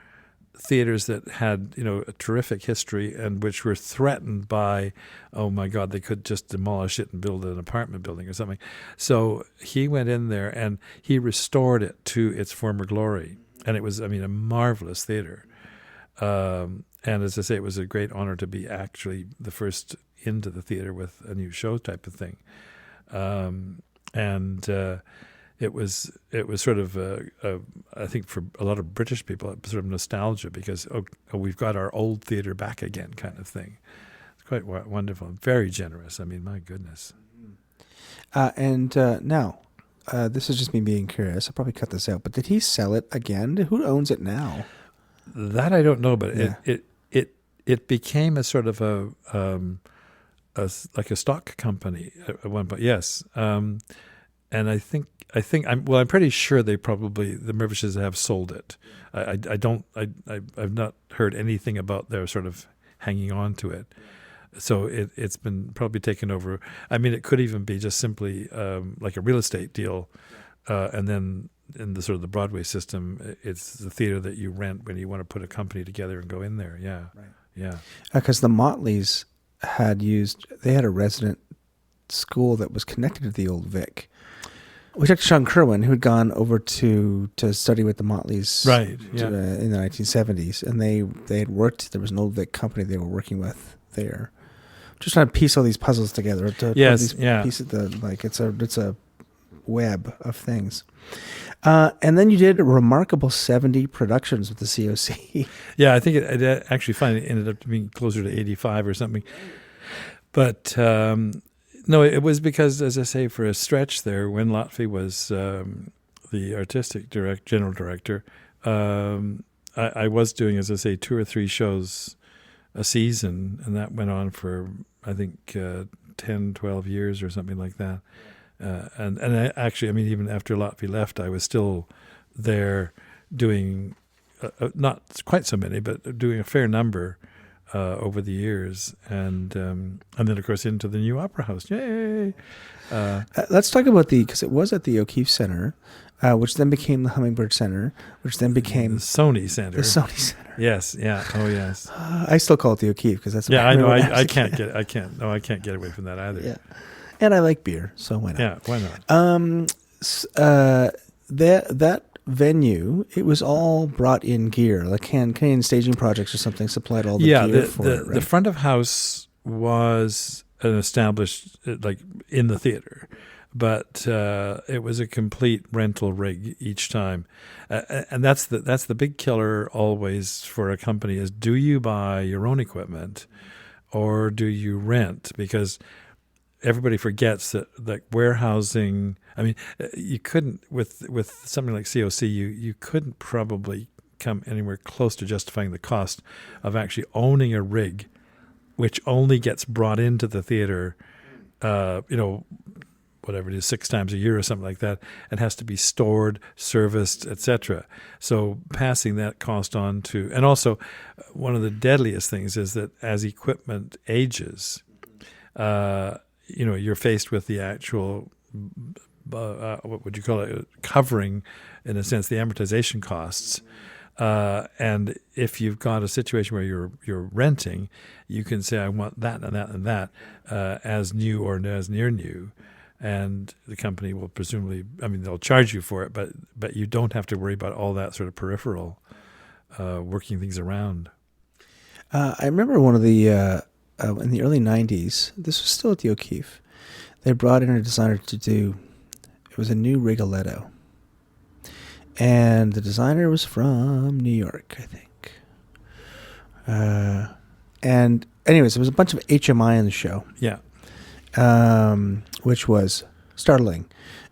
theaters that had, a terrific history and which were threatened by, oh my God, they could just demolish it and build an apartment building or something. So he went in there and he restored it to its former glory. And it was, a marvelous theater. And as I say, it was a great honor to be actually the first into the theater with a new show type of thing. It was sort of I think for a lot of British people, sort of nostalgia because we've got our old theater back again, kind of thing. It's quite wonderful, very generous. My goodness.
Now, this is just me being curious. I'll probably cut this out. But did he sell it again? Who owns it now?
That I don't know, but
Yeah.
it became a sort of like a stock company at one point. Yes. And I'm pretty sure the Mirvishes have sold it. I've not heard anything about their sort of hanging on to it. So it's been probably taken over. It could even be just simply like a real estate deal, and then in the sort of the Broadway system, it's the theater that you rent when you want to put a company together and go in there. Yeah, right. Yeah.
Because the Motleys they had a resident school that was connected to the old Vic. We talked to Sean Kerwin, who had gone over to study with the Motleys
right, yeah.
In the 1970s, and they had worked. There was an old Vic company they were working with there. Just trying to piece all these puzzles together.
Yes, yeah.
It's a web of things. And then you did a remarkable 70 productions with the COC.
Yeah, I think it actually finally ended up being closer to 85 or something. But no, it was because, as I say, for a stretch there, when Lotfi was the artistic general director, I was doing, as I say, 2 or 3 shows a season, and that went on for, I think, 10, 12 years or something like that. And I actually, even after Lotfi left, I was still there doing, not quite so many, but doing a fair number over the years, and then of course into the new Opera House. Yay!
Let's talk about because it was at the O'Keefe Center, which then became the Hummingbird Center, which then became
the Sony Center.
The Sony Center.
Yes. Yeah. Oh, yes.
I still call it the O'Keefe because that's
I know. I can't get. I can't. No, I can't get away from that either.
Yeah. And I like beer, so why not?
Yeah. Why not?
That venue, it was all brought in gear, like Canadian Staging Projects or something supplied all the gear for it, right?
The front of house was an established, like, in the theater, but it was a complete rental rig each time, and that's the big killer always for a company is, do you buy your own equipment or do you rent? Because everybody forgets that warehousing. You couldn't with something like COC. You couldn't probably come anywhere close to justifying the cost of actually owning a rig, which only gets brought into the theater, whatever it is, 6 times a year or something like that, and has to be stored, serviced, etc. So passing that cost on to, and also one of the deadliest things is that as equipment ages, you're faced with the actual, what would you call it, covering, in a sense, the amortization costs. And if you've got a situation where you're renting, you can say, I want that and that and that as new or as near new. And the company will presumably, they'll charge you for it, but you don't have to worry about all that sort of peripheral working things around.
I remember one of the, in the early 90s, this was still at the O'Keefe, they brought in a designer to do, it was a new Rigoletto. And the designer was from New York, I think. And anyways, there was a bunch of HMI in the show.
Yeah.
Which was startling.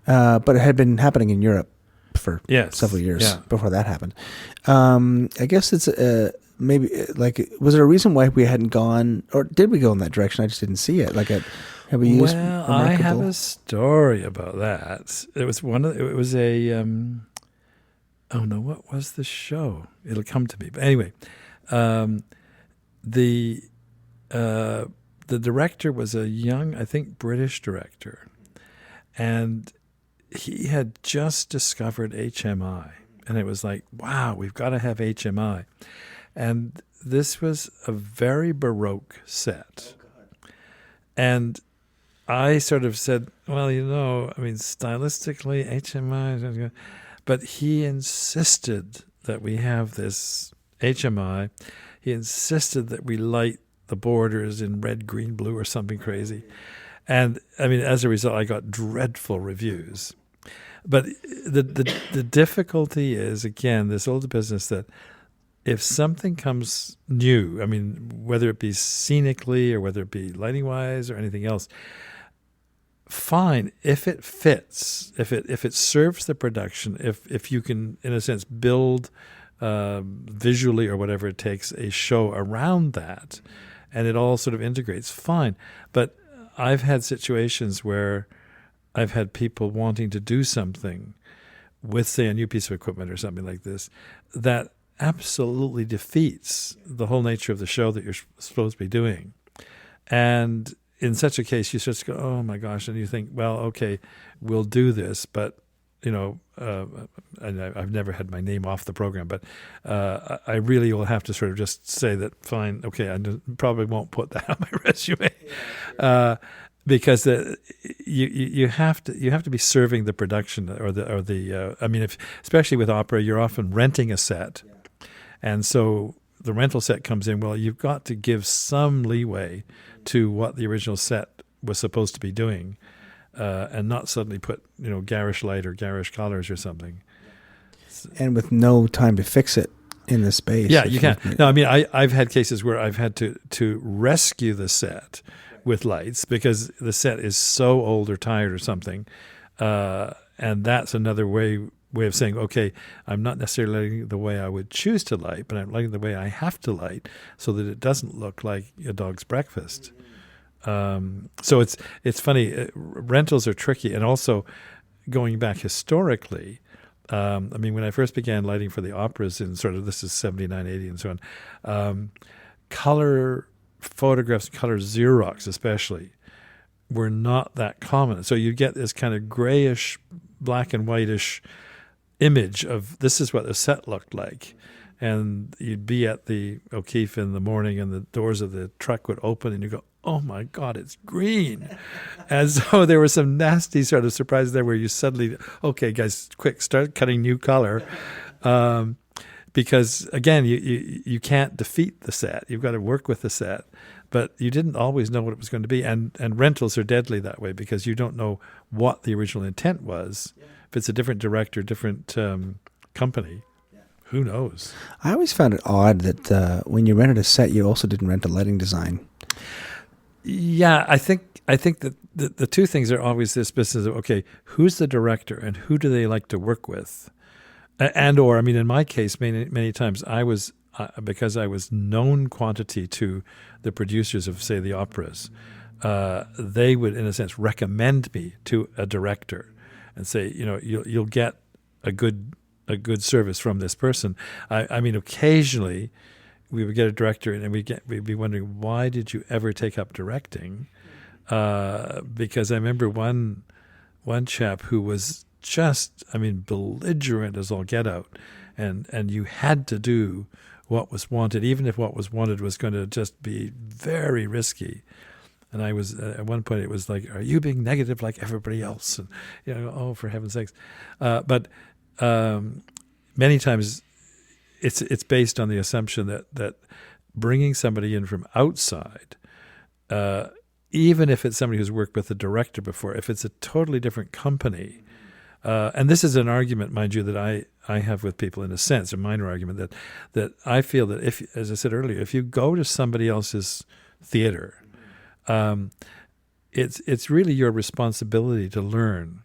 But it had been happening in Europe for several years before that happened. I guess it's maybe, like, was there a reason why we hadn't gone, or did we go in that direction? I just didn't see it. Like, have we used
Well, I have a story about that. It was oh no, what was the show? It'll come to me. But anyway, the director was a young, I think, British director, and he had just discovered HMI, and it was like, wow, we've got to have HMI. And this was a very Baroque set. And I sort of said, well, stylistically, HMI, but he insisted that we have this HMI. He insisted that we light the borders in red, green, blue, or something crazy. And as a result, I got dreadful reviews. But the difficulty is, again, this old business that if something comes new, whether it be scenically or whether it be lighting-wise or anything else, fine if it fits, if it serves the production, if you can, in a sense, build visually or whatever it takes a show around that, and it all sort of integrates, fine. But I've had situations where I've had people wanting to do something with, say, a new piece of equipment or something like this that absolutely defeats the whole nature of the show that you're supposed to be doing. And in such a case, you just go, oh my gosh, and you think, well, okay, we'll do this, but and I've never had my name off the program, but I really will have to sort of just say that, fine, okay, I probably won't put that on my resume, because you have to be serving the production especially with opera, you're often renting a set, and so the rental set comes in. Well, you've got to give some leeway to what the original set was supposed to be doing. And not suddenly put, garish light or garish colors or something.
And with no time to fix it in the space.
Yeah, you can't. No, I've had cases where I've had to rescue the set with lights because the set is so old or tired or something. And that's another way of saying, okay, I'm not necessarily lighting the way I would choose to light, but I'm lighting the way I have to light so that it doesn't look like a dog's breakfast. So it's funny. Rentals are tricky, and also going back historically. When I first began lighting for the operas in this is 79, 80, and so on, color photographs, color Xerox especially, were not that common. So you get this kind of grayish, black and whitish image of this is what the set looked like. And you'd be at the O'Keefe in the morning, and the doors of the truck would open, and you go, oh my God, it's green. And so there were some nasty sort of surprises there where you suddenly, okay, guys, quick, start cutting new color. Because, again, you can't defeat the set. You've got to work with the set. But you didn't always know what it was going to be. And rentals are deadly that way because you don't know what the original intent was. Yeah. If it's a different director, different company, who knows? I
always found it odd that when you rented a set, you also didn't rent a lighting design.
Yeah, I think that the two things are always this business of, okay, who's the director and who do they like to work with? Or in my case, many times I was, because I was known quantity to the producers of, say, the operas, they would, in a sense, recommend me to a director and say, you'll get a good service from this person. Occasionally we would get a director and we'd be wondering, why did you ever take up directing? Because I remember one chap who was just, belligerent as all get out, and you had to do what was wanted, even if what was wanted was going to just be very risky. And I was, at one point it was like, are you being negative like everybody else? And, oh, for heaven's sakes. But many times it's based on the assumption that bringing somebody in from outside, even if it's somebody who's worked with a director before, if it's a totally different company, and this is an argument, mind you, that I have with people in a sense, a minor argument, that I feel that if, as I said earlier, if you go to somebody else's theater, it's really your responsibility to learn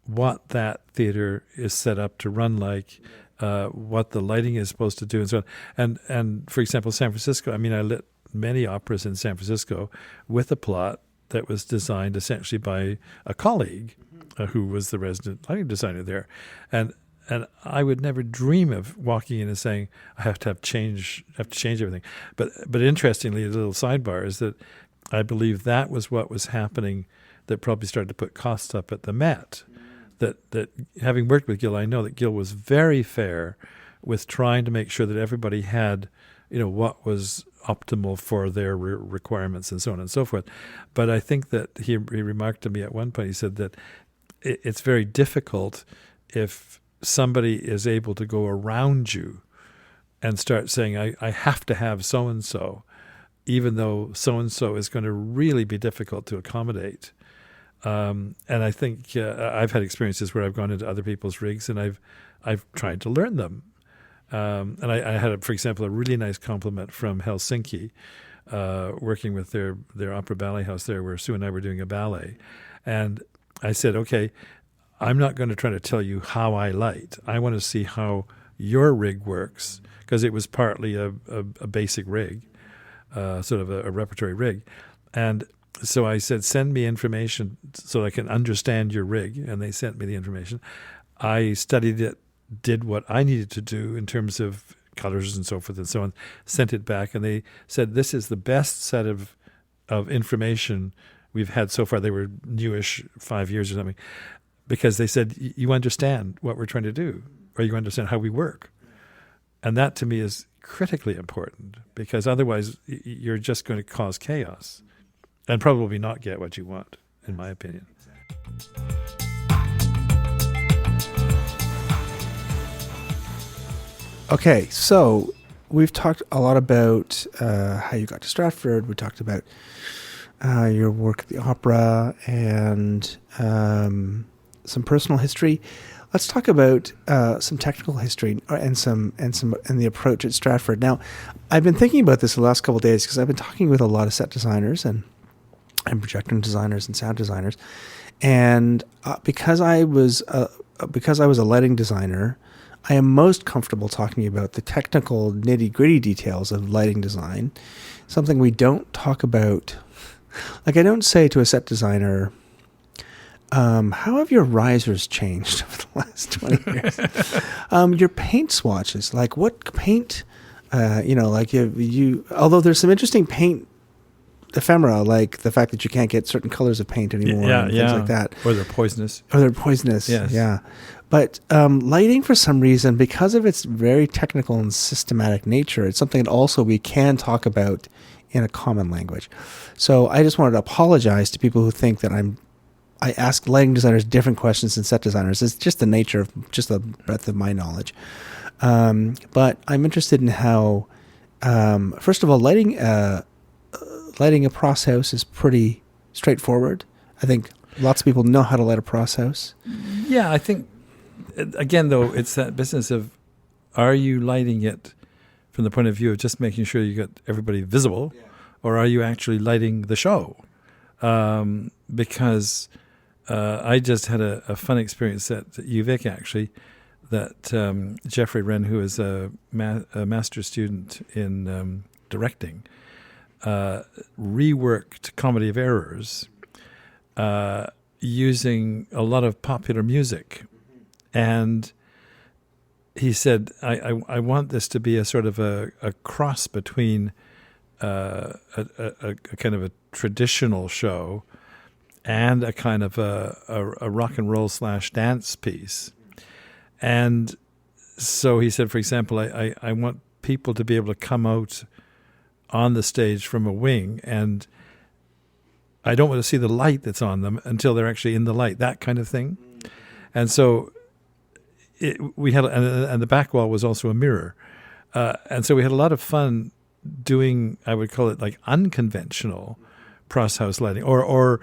what that theater is set up to run like, what the lighting is supposed to do, and so on. And for example, San Francisco, I lit many operas in San Francisco with a plot that was designed essentially by a colleague who was the resident lighting designer there. And I would never dream of walking in and saying, I have to change everything. But interestingly, a little sidebar is that I believe that was what was happening that probably started to put costs up at the Met. That having worked with Gil, I know that Gil was very fair with trying to make sure that everybody had what was optimal for their requirements and so on and so forth. But I think that he remarked to me at one point, he said that it's very difficult if somebody is able to go around you and start saying, I have to have so-and-so, even though so-and-so is going to really be difficult to accommodate. And I think I've had experiences where I've gone into other people's rigs and I've tried to learn them. And I had, for example, a really nice compliment from Helsinki, working with their opera ballet house there, where Sue and I were doing a ballet. And I said, okay, I'm not going to try to tell you how I light. I want to see how your rig works, because it was partly a basic rig, sort of a repertory rig. And so I said, send me information so I can understand your rig. And they sent me the information. I studied it, did what I needed to do in terms of colors and so forth and so on, sent it back, and they said, this is the best set of information we've had so far. They were newish, 5 years or something, because they said, you understand what we're trying to do, or you understand how we work. And that to me is critically important, because otherwise you're just going to cause chaos and probably not get what you want, in my opinion.
Okay, so we've talked a lot about how you got to Stratford. We talked about your work at the opera and some personal history. Let's talk about some technical history and the approach at Stratford. Now, I've been thinking about this the last couple of days because I've been talking with a lot of set designers and projector designers and sound designers, and because I was a lighting designer, I am most comfortable talking about the technical nitty-gritty details of lighting design, something we don't talk about. Like, I don't say to a set designer, how have your risers changed over the last 20 years? Your paint swatches, like what paint, like you, although there's some interesting paint ephemera, like the fact that you can't get certain colors of paint anymore and things like that.
Or they're poisonous.
Yes. Yeah. But lighting, for some reason, because of its very technical and systematic nature, it's something that also we can talk about in a common language. So I just wanted to apologize to people who think that I ask lighting designers different questions than set designers. It's just the nature of just the breadth of my knowledge. But I'm interested in how, first of all, lighting a Pross house is pretty straightforward. I think lots of people know how to light a Pross house.
Yeah, I think, again, though, it's that business of, are you lighting it from the point of view of just making sure you got everybody visible, or are you actually lighting the show? Because I just had a fun experience at UVic, actually, that Jeffrey Wren, who is a master's student in directing, reworked Comedy of Errors using a lot of popular music. And he said, I want this to be a sort of a cross between a kind of a traditional show and a kind of a rock and roll / dance piece. And so he said, for example, I want people to be able to come out on the stage from a wing, and I don't want to see the light that's on them until they're actually in the light, that kind of thing. And so we had, and the back wall was also a mirror. And so we had a lot of fun doing, I would call it like unconventional Pross house lighting, or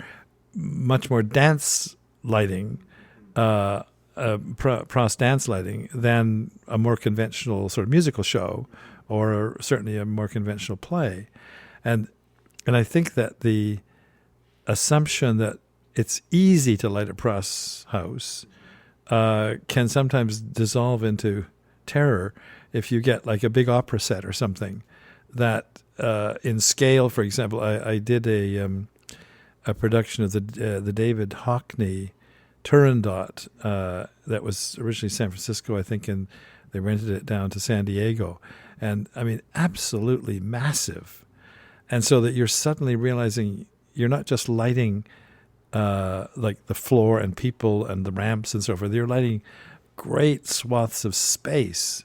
much more dance lighting, Pross dance lighting, than a more conventional sort of musical show, or certainly a more conventional play. And I think that the assumption that it's easy to light a Pross house can sometimes dissolve into terror if you get like a big opera set or something that in scale, for example, I did a production of the David Hockney Turandot that was originally San Francisco, I think, and they rented it down to San Diego. And I mean, absolutely massive. And so that you're suddenly realizing you're not just lighting like the floor and people and the ramps and so forth. You're lighting great swaths of space.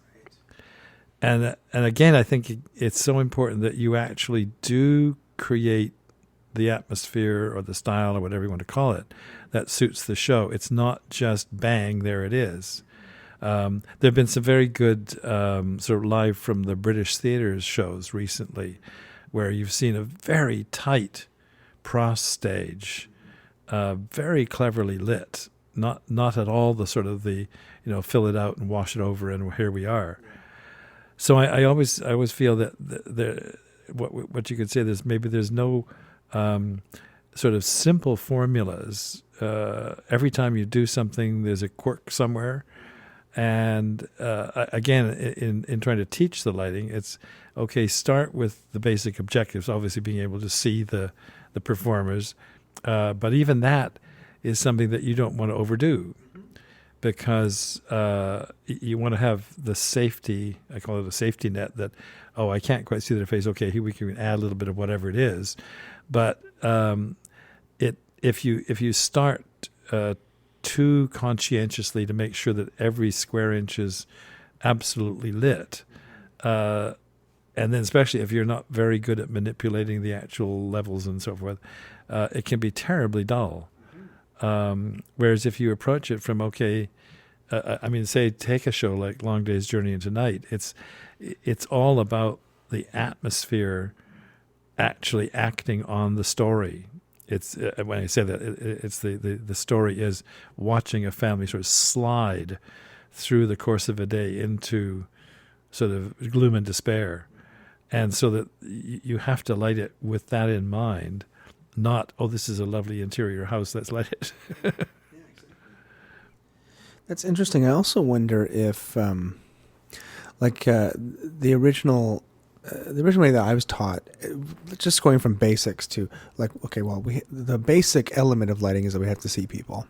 And again, I think it's so important that you actually do create the atmosphere or the style or whatever you want to call it that suits the show. It's not just bang, there it is. There have been some very good sort of live from the British theatres shows recently where you've seen a very tight pros stage, very cleverly lit, not at all the sort of the, fill it out and wash it over and here we are. So I always feel that what you could say is maybe there's no sort of simple formulas. Every time you do something, there's a quirk somewhere. And again, in trying to teach the lighting, it's okay. Start with the basic objectives, obviously being able to see the performers, but even that is something that you don't want to overdo, because you want to have the safety. I call it a safety net. That I can't quite see their face. Okay, here we can add a little bit of whatever it is, but if you start too conscientiously to make sure that every square inch is absolutely lit, and then especially if you're not very good at manipulating the actual levels and so forth, it can be terribly dull. Whereas if you approach it from, say take a show like Long Day's Journey into Night, it's all about the atmosphere actually acting on the story. It's when I say that, it's the story is watching a family sort of slide through the course of a day into sort of gloom and despair, and so that you have to light it with that in mind, not this is a lovely interior house, let's light it.
That's interesting. I also wonder if, the original way that I was taught, just going from basics to the basic element of lighting is that we have to see people.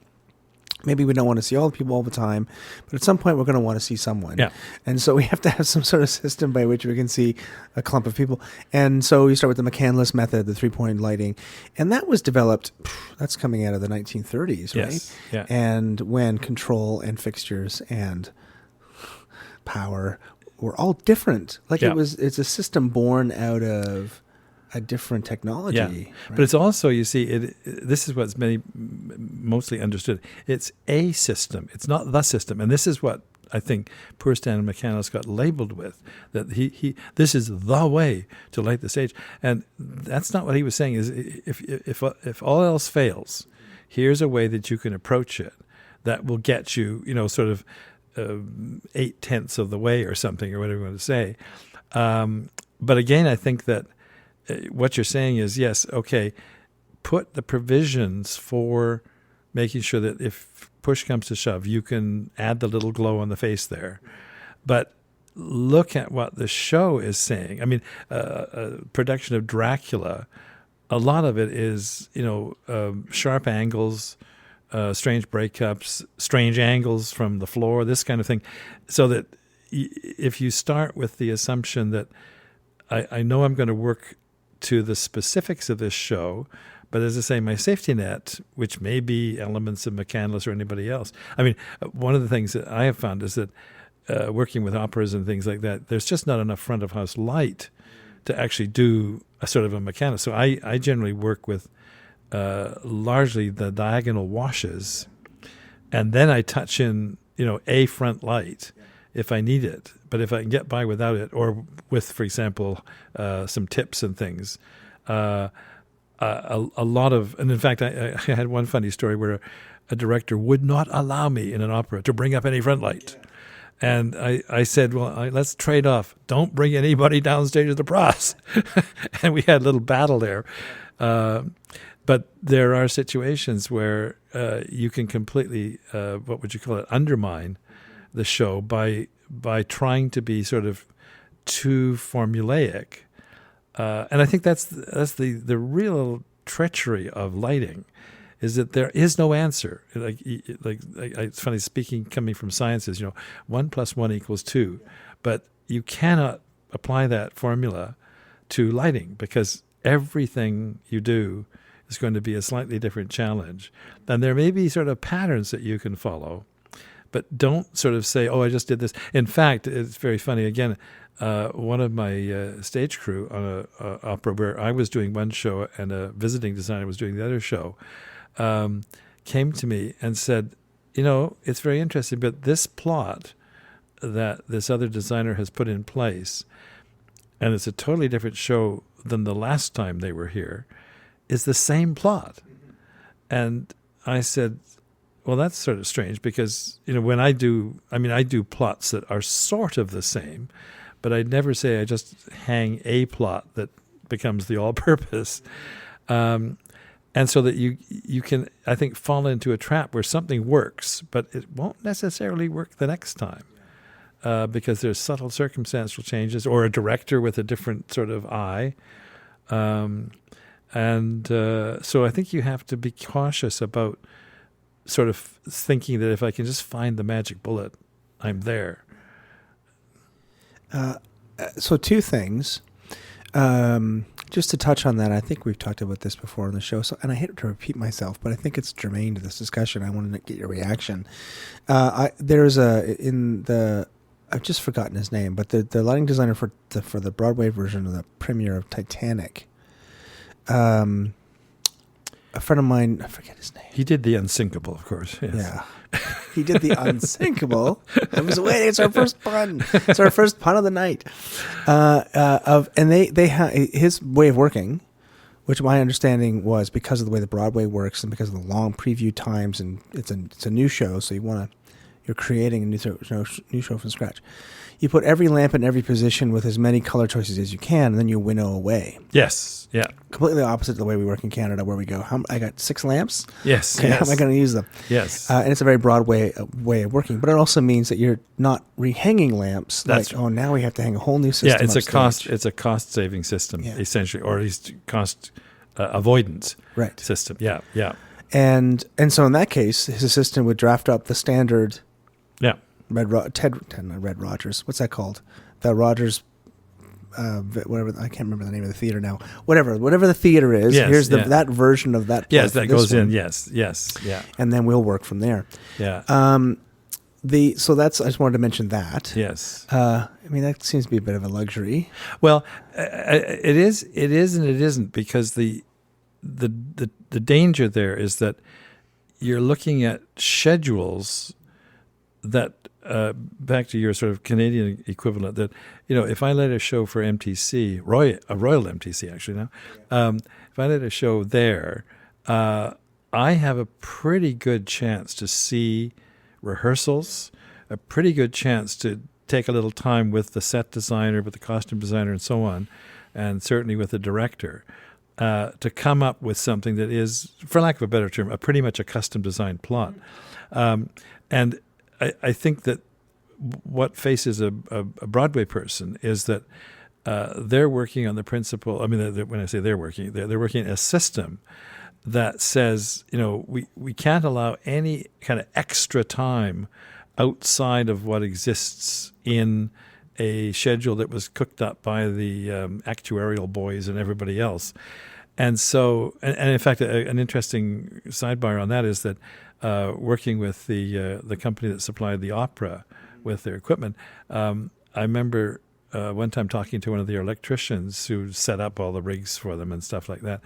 Maybe we don't want to see all the people all the time, but at some point we're going to want to see someone. Yeah. And so we have to have some sort of system by which we can see a clump of people. And so you start with the McCandless method, the 3-point lighting. And that was developed, that's coming out of the 1930s, right?
Yes. Yeah.
And when control and fixtures and power were all different. It's a system born out of a different technology. Yeah. Right?
But it's also, you see, this is what's mostly understood. It's a system. It's not the system. And this is what I think poor Stan McCandless got labeled with, that this is the way to light the stage. And that's not what he was saying. Is if all else fails, here's a way that you can approach it that will get you, sort of 8/10 of the way or something, or whatever you want to say. But again, I think that what you're saying is, yes, okay, put the provisions for making sure that if push comes to shove, you can add the little glow on the face there. But look at what the show is saying. I mean, a production of Dracula, a lot of it is, sharp angles, strange breakups, strange angles from the floor, this kind of thing. So that if you start with the assumption that I know I'm going to work to the specifics of this show, but as I say, my safety net, which may be elements of McCandless or anybody else. I mean, one of the things that I have found is that working with operas and things like that, there's just not enough front of house light to actually do a sort of a McCandless. So I generally work with largely the diagonal washes, and then I touch in, a front light if I need it. But if I can get by without it, or with, for example, some tips and things, a lot of, and in fact, I had one funny story where a director would not allow me in an opera to bring up any front light. And I said, well, let's trade off. Don't bring anybody downstage of the pros. And we had a little battle there. But there are situations where you can completely, undermine the show by trying to be sort of too formulaic. And I think that's the real treachery of lighting, is that there is no answer. Like it's funny, coming from sciences, 1 + 1 = 2, but you cannot apply that formula to lighting, because everything you do is going to be a slightly different challenge. And there may be sort of patterns that you can follow, but don't sort of say, "Oh, I just did this." In fact, it's very funny. Again, one of my stage crew on a opera where I was doing one show and a visiting designer was doing the other show, came to me and said, "It's very interesting, but this plot that this other designer has put in place, and it's a totally different show than the last time they were here, is the same plot." And I said, well, that's sort of strange because, when I do plots that are sort of the same, but I'd never say I just hang a plot that becomes the all-purpose. And so that you can, I think, fall into a trap where something works, but it won't necessarily work the next time. Because there's subtle circumstantial changes or a director with a different sort of eye. So I think you have to be cautious about sort of thinking that if I can just find the magic bullet, I'm there.
So two things. Just to touch on that, I think we've talked about this before on the show, and I hate to repeat myself, but I think it's germane to this discussion. I wanted to get your reaction. I've just forgotten his name, but the lighting designer for the Broadway version of the premiere of Titanic, a friend of mine, I forget his name.
He did The Unsinkable, of course. Yes.
Yeah. He did The Unsinkable. I was waiting. It's our first pun. It's our first pun of the night. His way of working, which my understanding was because of the way the Broadway works and because of the long preview times, and it's a new show, so you're creating a new show from scratch. You put every lamp in every position with as many color choices as you can, and then you winnow away.
Yes, yeah.
Completely opposite to the way we work in Canada, where we go, I got 6 lamps?
Yes,
okay,
yes.
How am I going to use them?
Yes.
And it's a very broad way of working, but it also means that you're not rehanging lamps. Now we have to hang a whole new system.
Yeah, it's a cost-saving system, essentially, or at least cost avoidance system. Yeah, yeah.
And so in that case, his assistant would draft up the standard...
Yeah.
Red Rogers. What's that called? The Rogers, whatever. I can't remember the name of the theater now. Whatever the theater is.
Yes,
here's that version of that.
Yes, that goes in. Yes, yeah.
And then we'll work from there.
Yeah.
So that's. I just wanted to mention that.
Yes.
That seems to be a bit of a luxury.
Well, it is, and it isn't, because the danger there is that you're looking at schedules that, back to your sort of Canadian equivalent, that, if I let a show for MTC, a Royal MTC actually now, if I let a show there, I have a pretty good chance to see rehearsals, a pretty good chance to take a little time with the set designer, with the costume designer and so on, and certainly with the director, to come up with something that is, for lack of a better term, pretty much a custom designed plot. And I think that what faces a Broadway person is that they're working on the principle. When I say they're working a system that says, we can't allow any kind of extra time outside of what exists in a schedule that was cooked up by the actuarial boys and everybody else. And so, and in fact, an interesting sidebar on that is that working with the company that supplied the opera with their equipment, I remember one time talking to one of the electricians who set up all the rigs for them and stuff like that.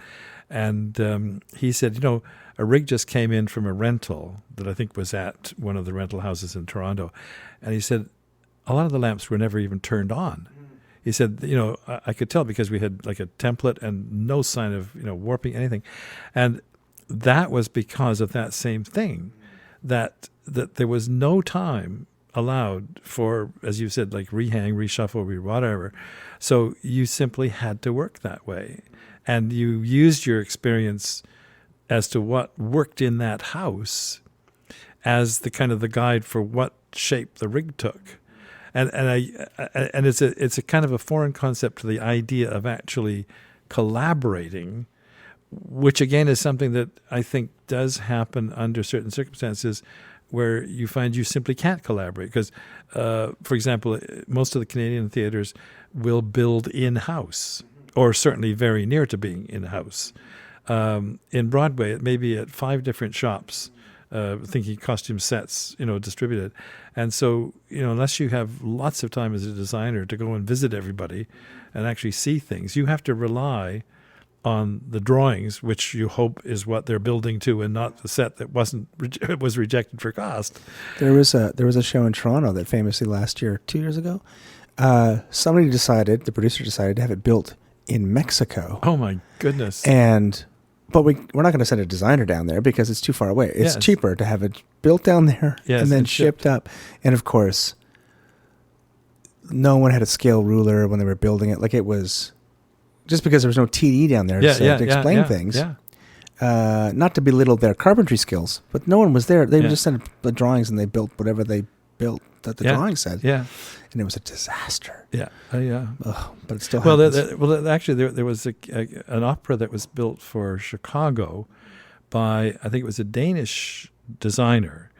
And he said, a rig just came in from a rental that I think was at one of the rental houses in Toronto. And he said, a lot of the lamps were never even turned on. He said, I could tell because we had like a template and no sign of, warping, anything. And that was because of that same thing, that there was no time allowed for, as you said, like rehang, reshuffle, whatever. So you simply had to work that way. And you used your experience as to what worked in that house as the kind of the guide for what shape the rig took. And it's a kind of a foreign concept to the idea of actually collaborating, which again is something that I think does happen under certain circumstances where you find you simply can't collaborate. Because, for example, most of the Canadian theaters will build in-house, or certainly very near to being in-house. In Broadway, it may be at 5 different shops thinking costume sets, distributed. And so, unless you have lots of time as a designer to go and visit everybody and actually see things, you have to rely on the drawings, which you hope is what they're building to, and not the set that was rejected for cost.
There was a show in Toronto that famously last year, 2 years ago, the producer decided to have it built in Mexico.
Oh my goodness!
But we're not going to send a designer down there because it's too far away. It's cheaper to have it built down there and then shipped up. And of course, no one had a scale ruler when they were building it. Like, it was just because there was no TD down there to explain things.
Yeah.
Not to belittle their carpentry skills, but no one was there. They just sent the drawings and they built whatever they built that the drawing said.
Yeah.
And it was a disaster.
Yeah.
Ugh, but it still happens.
Actually, there was an opera that was built for Chicago by, I think it was a Danish designer.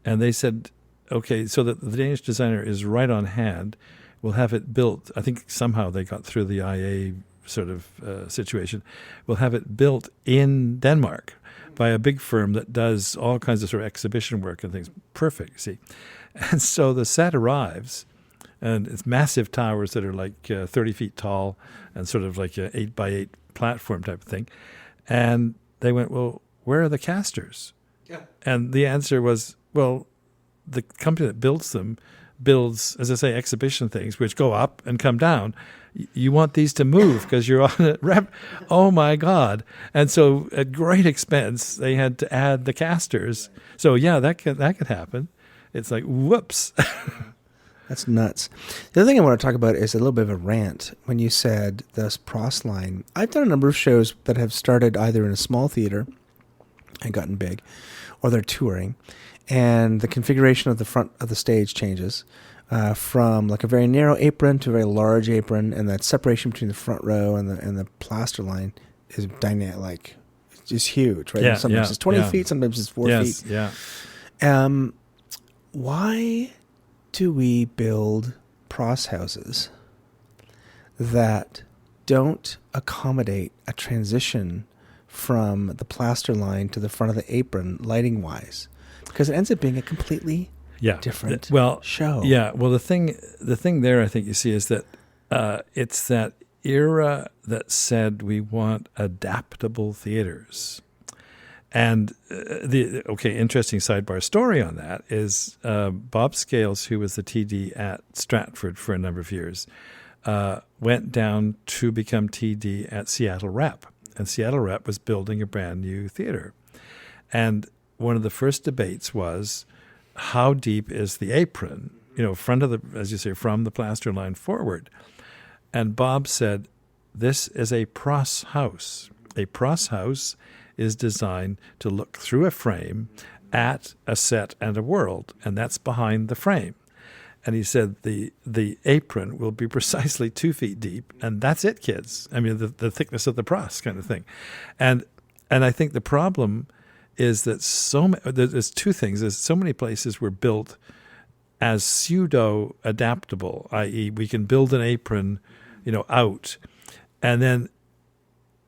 And they said, okay, so that the Danish designer is right on hand. We'll have it built. I think somehow they got through the IA sort of situation. We'll have it built in Denmark by a big firm that does all kinds of sort of exhibition work and things. Perfect, see. And so the set arrives, and it's massive towers that are like 30 feet tall and sort of like an 8x8 platform type of thing. And they went, well, where are the casters? Yeah. And the answer was, well, the company that builds them builds, as I say, exhibition things, which go up and come down. You want these to move because you're on a rep. Oh, my God. And so at great expense, they had to add the casters. So, yeah, that could happen. It's like, whoops.
That's nuts. The other thing I want to talk about is a little bit of a rant. When you said this pros line, I've done a number of shows that have started either in a small theater and gotten big, or they're touring, and the configuration of the front of the stage changes from like a very narrow apron to a very large apron, and that separation between the front row and the plaster line is dynamic. Like, it's just huge, right?
Yeah,
sometimes it's 20 feet, sometimes it's 4 feet.
Yeah.
Why do we build pros houses that don't accommodate a transition from the plaster line to the front of the apron lighting wise? Because it ends up being a completely different show.
Yeah. Well, the thing there, I think you see, is that it's that era that said we want adaptable theaters. And interesting sidebar story on that is Bob Scales, who was the TD at Stratford for a number of years, went down to become TD at Seattle Rep. And Seattle Rep was building a brand new theater. And one of the first debates was, how deep is the apron, front of the, as you say, from the plaster line forward? And Bob said, this is a pros house. A pros house is designed to look through a frame at a set and a world, and that's behind the frame. And he said the apron will be precisely 2 feet deep, and that's it, kids. I mean, the thickness of the pros kind of thing. And I think the problem is that there's two things. There's so many places were built as pseudo-adaptable, i.e. we can build an apron, out, and then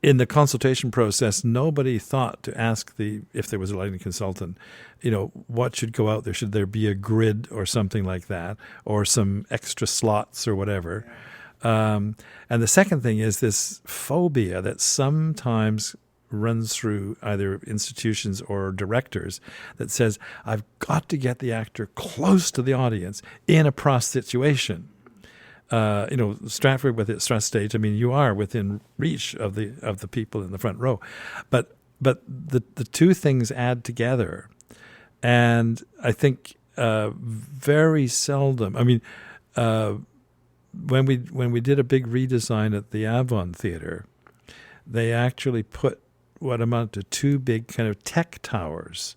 in the consultation process, nobody thought to ask if there was a lighting consultant, what should go out there? Should there be a grid or something like that, or some extra slots or whatever? And the second thing is this phobia that sometimes runs through either institutions or directors that says, I've got to get the actor close to the audience in a pros situation. Stratford with its Strat stage, I mean, you are within reach of the people in the front row. But the two things add together. And I think very seldom, I mean, when we did a big redesign at the Avon Theatre, they actually put what amounted to two big kind of tech towers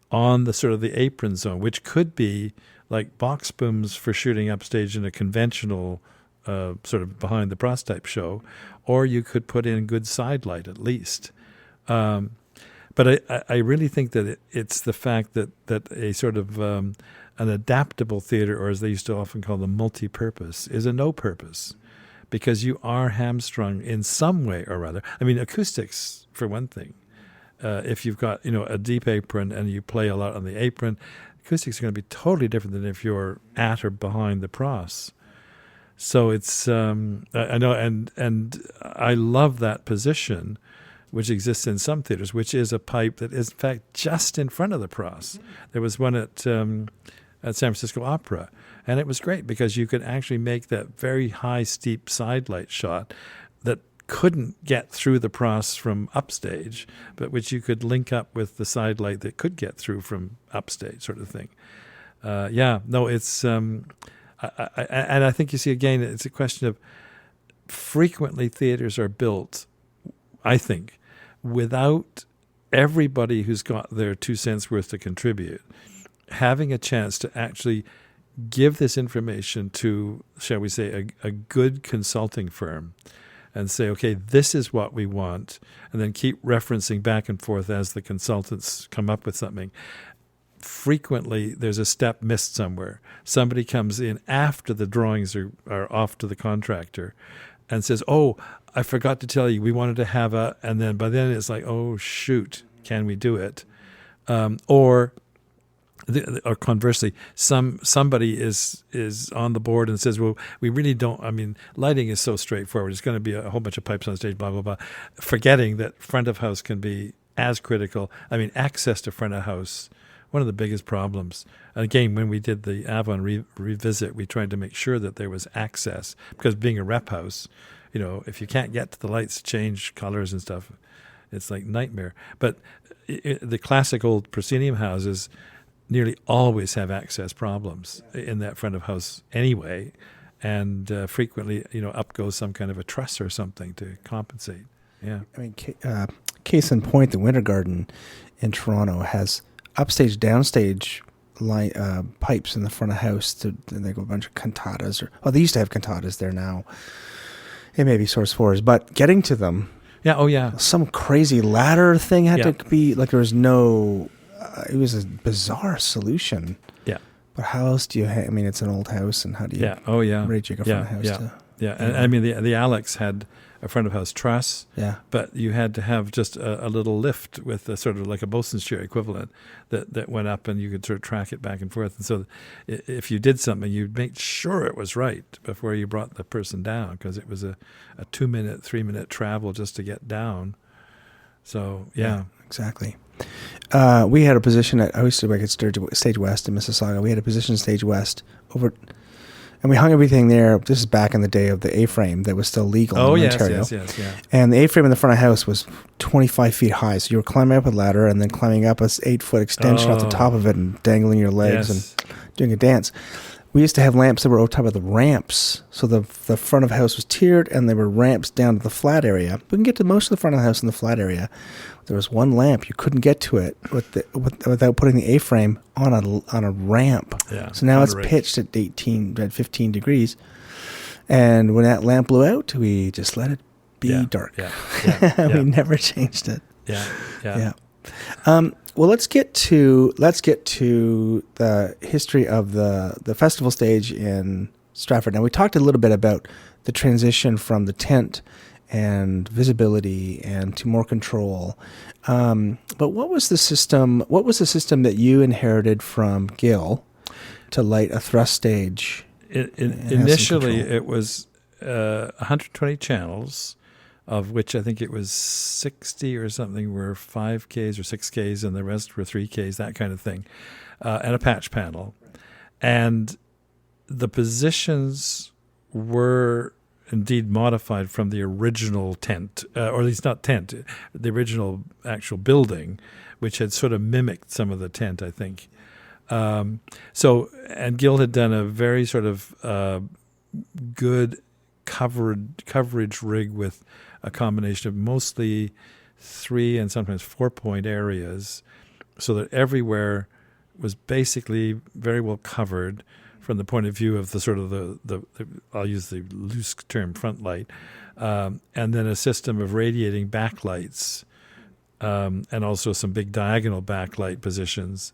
on the sort of the apron zone, which could be like box booms for shooting upstage in a conventional sort of behind the pros type show, or you could put in good side light at least. But I really think that it's the fact that a sort of an adaptable theater, or as they used to often call them, multi-purpose, is a no purpose, because you are hamstrung in some way or other. I mean, acoustics, for one thing. if you've got a deep apron and you play a lot on the apron, acoustics are going to be totally different than if you're at or behind the pros. So it's I know, and I love that position, which exists in some theaters, which is a pipe that is in fact just in front of the pros. There was one at San Francisco Opera, and it was great because you could actually make that very high, steep side light shot that couldn't get through the pros from upstage, but which you could link up with the side light that could get through from upstage, sort of thing. It's and I think you see again, it's a question of frequently theaters are built, I think, without everybody who's got their 2 cents worth to contribute having a chance to actually give this information to, shall we say, a good consulting firm and say, okay, this is what we want, and then keep referencing back and forth as the consultants come up with something. Frequently, there's a step missed somewhere. Somebody comes in after the drawings are off to the contractor and says, oh, I forgot to tell you, we wanted to have a, and then by then it's like, oh, shoot, can we do it? Or conversely, somebody is on the board and says, well, we really don't, I mean, lighting is so straightforward. It's going to be a whole bunch of pipes on stage, blah, blah, blah. Forgetting that front of house can be as critical. I mean, access to front of house, one of the biggest problems. And again, when we did the Avon revisit, we tried to make sure that there was access, because being a rep house, if you can't get to the lights, change colors and stuff, it's like nightmare. But the classic old proscenium houses nearly always have access problems in that front of house anyway, and frequently, up goes some kind of a truss or something to compensate. Yeah, I mean,
case in point, the Winter Garden in Toronto has upstage, downstage pipes in the front of house. And they go a bunch of cantatas, they used to have cantatas there now. It may be source fours, but getting to them.
Yeah. Oh, yeah.
Some crazy ladder thing had to be like there was no. It was a bizarre solution.
Yeah.
But how else do you? I mean, it's an old house, and how do you?
Yeah. Oh, yeah.
Rejig a front of house.
Yeah. And I mean, the Alex had a front of house truss.
Yeah.
But you had to have just a little lift with a sort of like a bosun's chair equivalent that went up, and you could sort of track it back and forth. And so, if you did something, you'd make sure it was right before you brought the person down, because it was a 2-minute, 3-minute travel just to get down. So yeah
exactly. We had a position I used to work at Stage West in Mississauga. We had a position Stage West over, and we hung everything there. This is back in the day of the A-frame that was still legal in Ontario.
Yes.
And the A-frame in the front of the house was 25 feet high. So you were climbing up a ladder and then climbing up a 8-foot extension off the top of it and dangling your legs and doing a dance. We used to have lamps that were over top of the ramps. So the front of the house was tiered, and there were ramps down to the flat area. We can get to most of the front of the house in the flat area. There was one lamp. You couldn't get to it without putting the A-frame on a ramp.
Yeah,
so now it's pitched at 15 degrees. And when that lamp blew out, we just let it be dark. We never changed it.
Yeah.
Well, let's get to the history of the festival stage in Stratford. Now, we talked a little bit about the transition from the tent and visibility and to more control. But what was the system? What was the system that you inherited from Gil to light a thrust stage?
Initially, it was 120 channels, of which I think it was 60 or something were 5Ks or 6Ks, and the rest were 3Ks, that kind of thing, and a patch panel. And the positions were indeed modified from the original tent, or at least not tent, the original actual building, which had sort of mimicked some of the tent, I think. And Gil had done a very sort of good coverage rig with a combination of mostly 3 and sometimes 4-point areas, so that everywhere was basically very well covered from the point of view of the sort of the I'll use the loose term front light, and then a system of radiating backlights, and also some big diagonal backlight positions.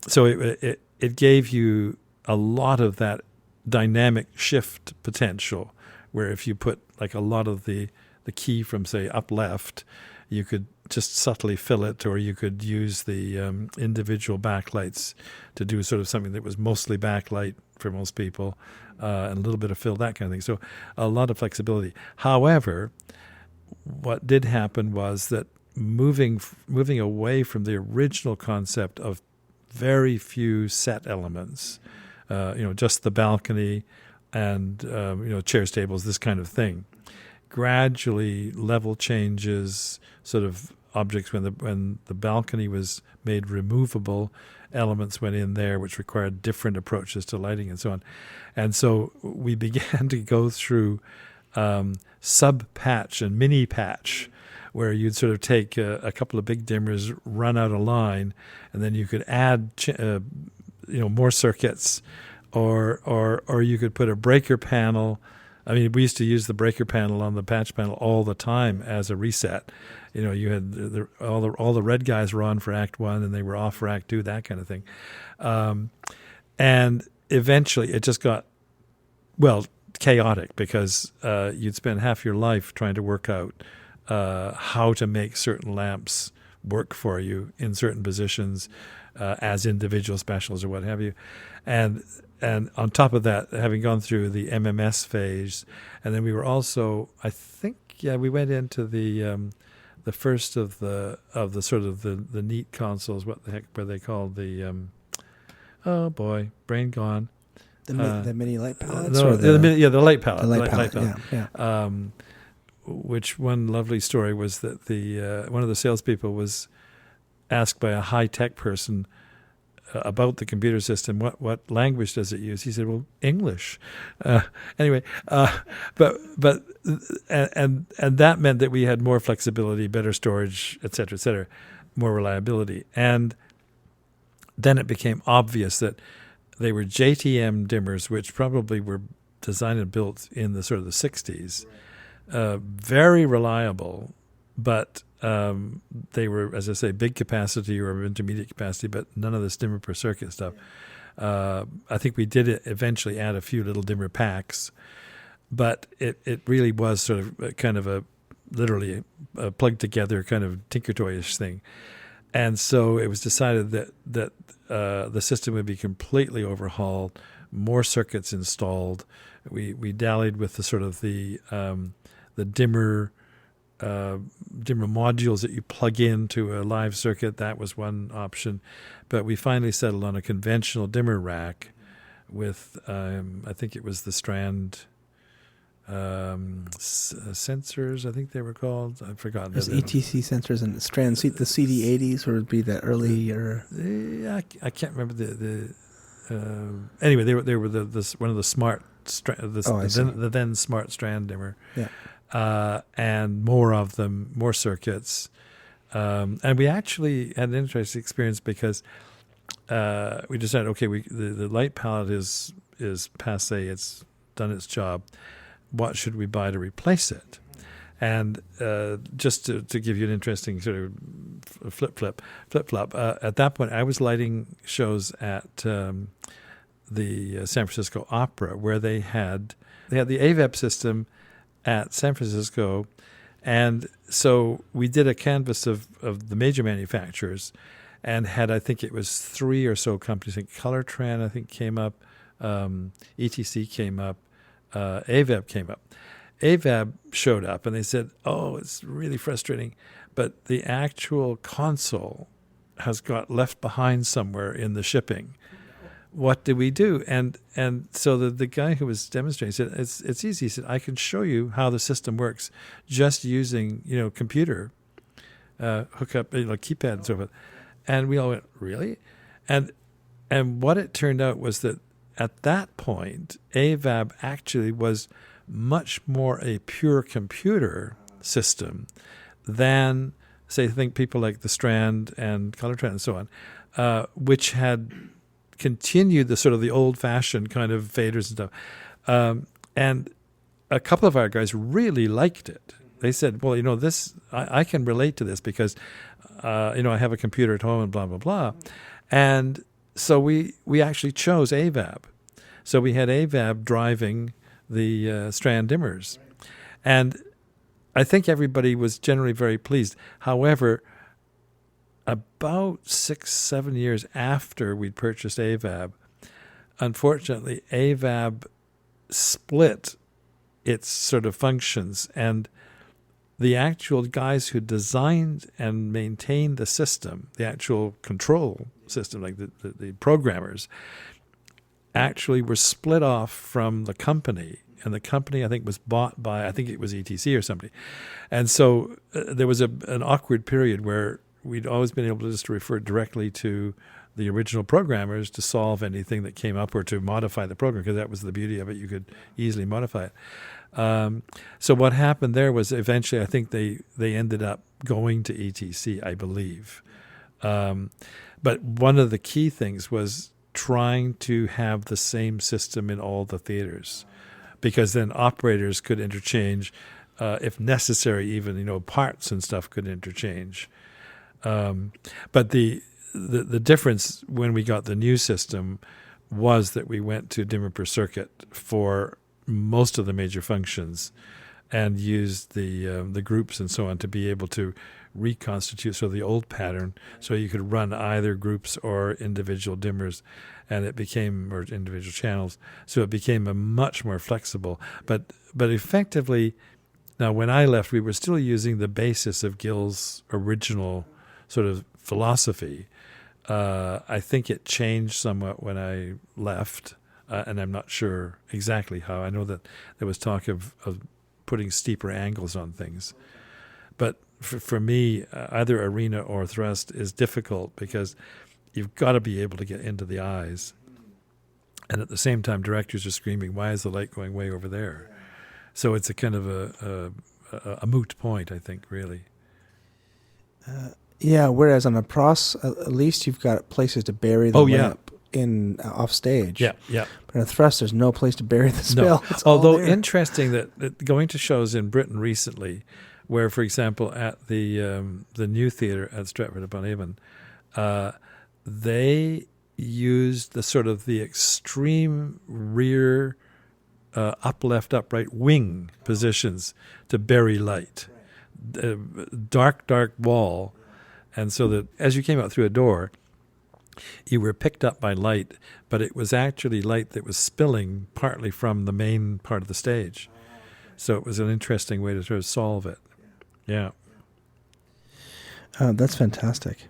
So it gave you a lot of that dynamic shift potential, where if you put like a lot of the key from, say, up left, you could just subtly fill it, or you could use the individual backlights to do sort of something that was mostly backlight for most people, and a little bit of fill, that kind of thing. So a lot of flexibility. However, what did happen was that moving away from the original concept of very few set elements, just the balcony and chairs, tables, this kind of thing. Gradually, level changes, sort of objects when the balcony was made removable, elements went in there which required different approaches to lighting and so on. And so we began to go through sub-patch and mini-patch, where you'd sort of take a couple of big dimmers, run out a line, and then you could add more circuits, or you could put a breaker panel. I mean, we used to use the breaker panel on the patch panel all the time as a reset. You had all the red guys were on for Act 1 and they were off for Act 2, that kind of thing. And eventually it just got, chaotic, because you'd spend half your life trying to work out how to make certain lamps work for you in certain positions as individual specials or what have you. And on top of that, having gone through the MMS phase, and then we were also, I think, we went into the first of the sort of the neat consoles. What the heck were they called? The oh boy, brain gone.
The mini light palettes.
The light palette.
The light palette. Yeah.
Which one lovely story was that the one of the salespeople was asked by a high tech person about the computer system, what language does it use? He said, well, English. Anyway, but that meant that we had more flexibility, better storage, et cetera, more reliability. And then it became obvious that they were JTM dimmers, which probably were designed and built in the sort of the 60s. Very reliable, but they were, as I say, big capacity or intermediate capacity, but none of this dimmer per circuit stuff. I think we did eventually add a few little dimmer packs, but it really was sort of kind of literally a plugged together kind of Tinkertoy-ish thing. And so it was decided that the system would be completely overhauled, more circuits installed. We dallied with the sort of the dimmer modules that you plug into a live circuit. That was one option, but we finally settled on a conventional dimmer rack with I think it was the Strand sensors, I think they were called. I've forgotten.
There's ETC sensors and the Strand. The CD80s would be the earlier.
I can't remember the. Anyway, they were one of the smart the then smart Strand dimmer.
Yeah.
And more of them, more circuits. And we actually had an interesting experience because we decided, okay, the light palette is passé, it's done its job. What should we buy to replace it? And just to give you an interesting sort of flip-flop, at that point I was lighting shows at the San Francisco Opera, where they had the AVEP system at San Francisco, and so we did a canvas of the major manufacturers, and had, I think it was 3 or so companies. I think Colortran, I think, came up, ETC came up, AVEB came up. AVEB showed up, and they said, "Oh, it's really frustrating, but the actual console has got left behind somewhere in the shipping. What do we do?" And so the guy who was demonstrating said, it's easy. He said, "I can show you how the system works just using computer hookup, keypad and so forth." And we all went, "Really?" And what it turned out was that at that point, AVAB actually was much more a pure computer system than, say, think people like the Strand and Colortran and so on, which had continued the sort of the old-fashioned kind of faders and stuff. And a couple of our guys really liked it. They said, "Well, this I can relate to this because, I have a computer at home and blah, blah, blah." And so we actually chose AVAB. So we had AVAB driving the Strand dimmers. And I think everybody was generally very pleased. However, about 6-7 years after we'd purchased AVAB, unfortunately, AVAB split its sort of functions, and the actual guys who designed and maintained the system, the actual control system, like the programmers, actually were split off from the company. And the company, I think, was bought by, I think it was ETC or somebody. And so there was an awkward period where we'd always been able to just refer directly to the original programmers to solve anything that came up or to modify the program, because that was the beauty of it. You could easily modify it. So what happened there was eventually I think they ended up going to ETC, I believe. But one of the key things was trying to have the same system in all the theaters, because then operators could interchange, if necessary, even parts and stuff could interchange. But the difference when we got the new system was that we went to dimmer per circuit for most of the major functions, and used the groups and so on to be able to reconstitute the old pattern, so you could run either groups or individual dimmers, and it became, or individual channels, so it became a much more flexible. But effectively, now when I left, we were still using the basis of Gill's original sort of philosophy. I think it changed somewhat when I left, and I'm not sure exactly how. I know that there was talk of putting steeper angles on things. But for me, either arena or thrust is difficult, because you've got to be able to get into the eyes. And at the same time, directors are screaming, why is the light going way over there? So it's a kind of a moot point, I think, really.
Yeah, whereas on a pros, at least you've got places to bury the lamp in off stage.
Yeah, yeah.
But in a thrust, there's no place to bury the spill.
No. Although interesting that going to shows in Britain recently, where, for example, at the new theatre at Stratford upon Avon, they used the sort of the extreme rear up, left, upright wing positions to bury light. Dark wall. And so that as you came out through a door, you were picked up by light, but it was actually light that was spilling partly from the main part of the stage. So it was an interesting way to sort of solve it. Yeah.
That's fantastic.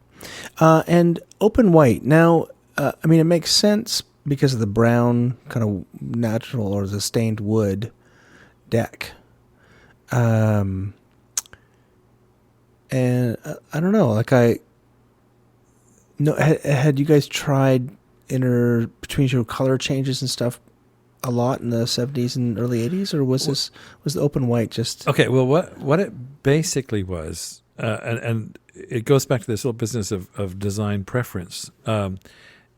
And open white. Now, it makes sense because of the brown kind of natural or the stained wood deck. And I don't know, had you guys tried between color changes and stuff a lot in the 70s and early 80s, or was the open white just...
Okay, well, what it basically was, and it goes back to this little business of design preference,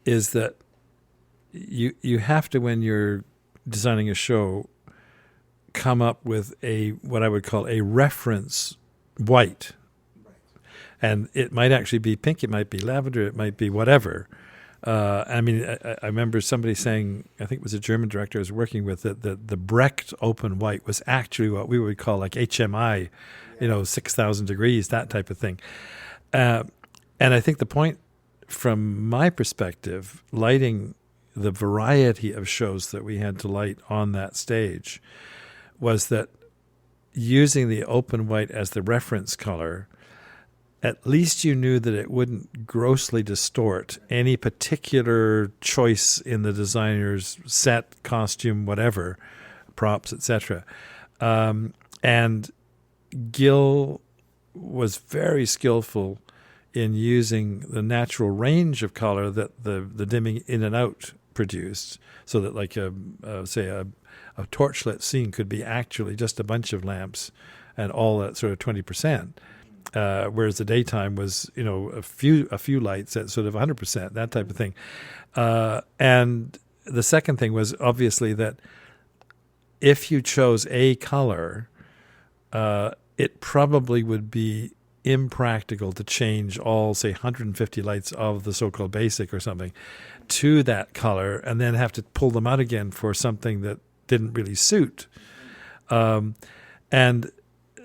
is that you have to, when you're designing a show, come up with what I would call a reference white. And it might actually be pink, it might be lavender, it might be whatever. I remember somebody saying, I think it was a German director I was working with, that the Brecht open white was actually what we would call like HMI, 6,000 degrees, that type of thing. And I think the point, from my perspective, lighting the variety of shows that we had to light on that stage, was that using the open white as the reference color, at least you knew that it wouldn't grossly distort any particular choice in the designer's set, costume, whatever, props, etc. And Gill was very skillful in using the natural range of color that the dimming in and out produced, so that like a torchlit scene could be actually just a bunch of lamps and all that sort of 20%. Whereas the daytime was, a few lights at sort of 100%, that type of thing. And the second thing was obviously that if you chose a color, it probably would be impractical to change all, say, 150 lights of the so-called basic or something to that color, and then have to pull them out again for something that didn't really suit. And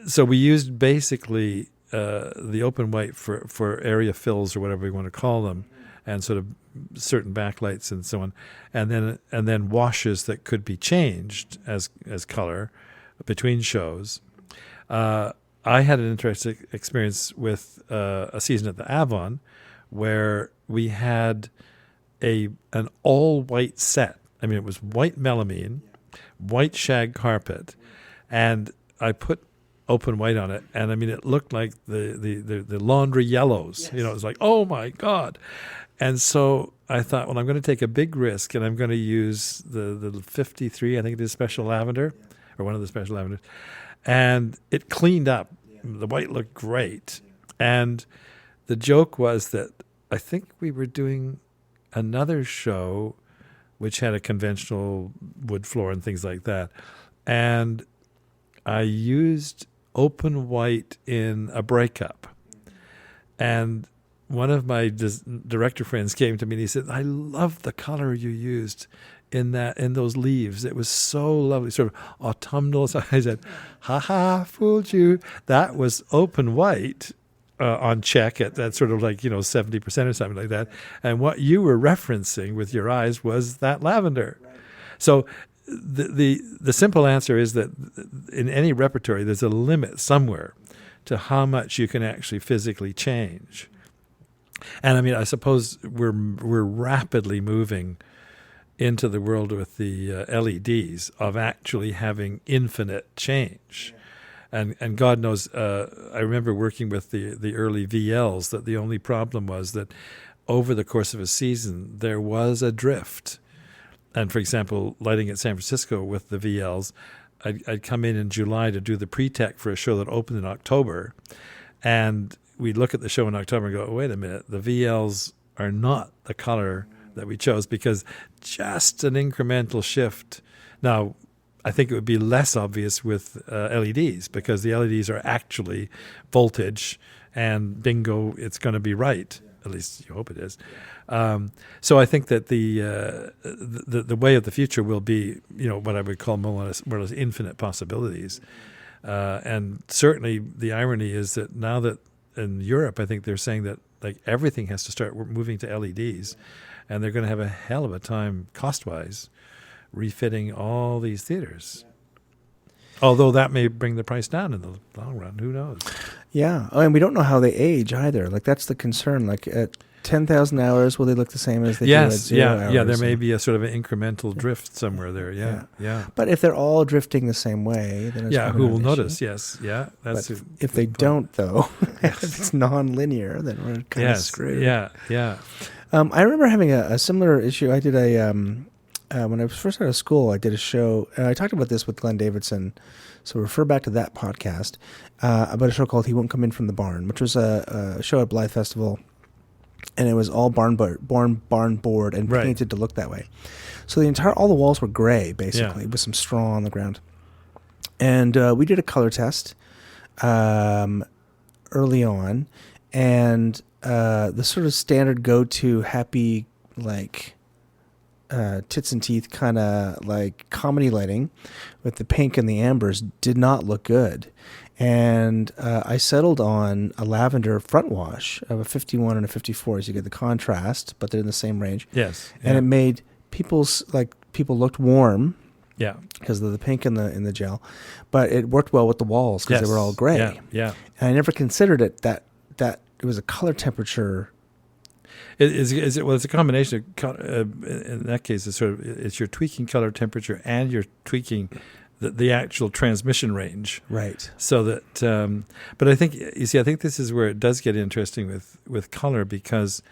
So we used basically the open white for area fills or whatever we want to call them, and sort of certain backlights and so on, and then washes that could be changed as color between shows. I had an interesting experience with a season at the Avon where we had an all white set. I mean, it was white melamine, white shag carpet, and I put open white on it, and I mean, it looked like the laundry yellows. Yes. You know, it was like, oh my God. And so I thought, well, I'm going to take a big risk, and I'm going to use the 53, I think it is, special lavender, or one of the special lavenders. And it cleaned up. The white looked great. And the joke was that I think we were doing another show which had a conventional wood floor and things like that. And I used open white in a breakup. And one of my director friends came to me and he said, I love the color you used in those leaves. It was so lovely, sort of autumnal. So I said, fooled you. That was open white on check at that sort of like, 70% or something like that. And what you were referencing with your eyes was that lavender. Right. So the simple answer is that in any repertory, there's a limit somewhere to how much you can actually physically change. And I mean, I suppose we're rapidly moving into the world with the LEDs of actually having infinite change. And God knows, I remember working with the early VLs, that the only problem was that over the course of a season, there was a drift. And for example, lighting at San Francisco with the VLs, I'd come in July to do the pre-tech for a show that opened in October. And we'd look at the show in October and go, oh, wait a minute, the VLs are not the color that we chose, because just an incremental shift. Now, I think it would be less obvious with LEDs, because the LEDs are actually voltage, and bingo, it's going to be right. At least you hope it is. So I think that the way of the future will be, what I would call more or less infinite possibilities. And certainly the irony is that now that in Europe, I think they're saying that like everything has to start moving to LEDs, and they're going to have a hell of a time cost-wise refitting all these theaters. Although that may bring the price down in the long run. Who knows?
Yeah. And we don't know how they age either. Like, that's the concern. Like, at 10,000 hours, will they look the same as they do at 0 hours?
Yeah, there may be a sort of an incremental drift somewhere there. Yeah.
But if they're all drifting the same way, then it's
who will notice? Yes, yeah. That's
if they don't, though, if it's non-linear, then we're kind of screwed.
Yeah.
I remember having a similar issue. I did when I was first out of school, I did a show, and I talked about this with Glenn Davidson, so refer back to that podcast, about a show called He Won't Come In From the Barn, which was a show at Blythe Festival, and it was all barn board and painted to look that way. So all the walls were gray, basically, with some straw on the ground. And we did a color test early on, and the sort of standard go-to happy, like, tits and teeth kind of like comedy lighting with the pink and the ambers did not look good. And I settled on a lavender front wash of a 51 and a 54, as you get the contrast, but they're in the same range.
Yes.
And it made people looked warm.
Yeah.
Because of the pink in the gel. But it worked well with the walls because they were all gray.
Yeah.
And I never considered it that it was a color temperature.
It's a combination of, in that case, it's you're tweaking color temperature and you're tweaking the actual transmission range.
Right.
So that, but I think this is where it does get interesting with color, because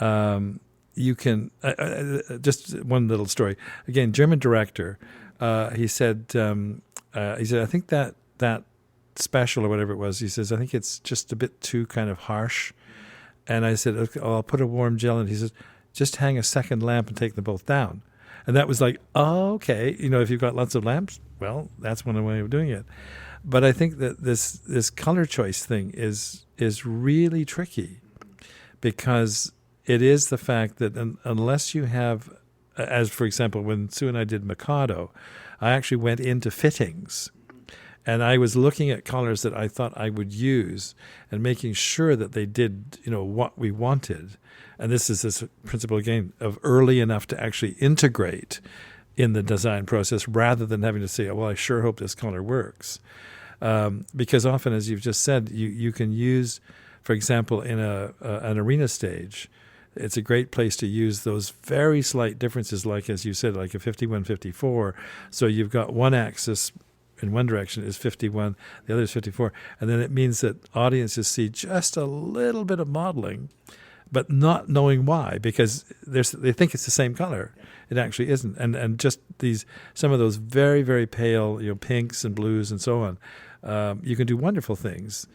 you can, just one little story. Again, German director, he said, I think that special or whatever it was, he says, I think it's just a bit too kind of harsh. And I said, okay, I'll put a warm gel in. He says, just hang a second lamp and take them both down. And that was like, oh, okay. If you've got lots of lamps, well, that's one way of doing it. But I think that this color choice thing is really tricky, because it is the fact that unless you have, as for example, when Sue and I did Mikado, I actually went into fittings And I was looking at colors that I thought I would use and making sure that they did, what we wanted. And this is this principle, again, of early enough to actually integrate in the design process rather than having to say, well, I sure hope this color works. Because often, as you've just said, you can use, for example, in an arena stage, it's a great place to use those very slight differences, like, as you said, like a 51-54. So you've got one axis in one direction is 51, the other is 54. And then it means that audiences see just a little bit of modeling, but not knowing why, because they think it's the same color. It actually isn't. And just some of those very, very pale, pinks and blues and so on, you can do wonderful things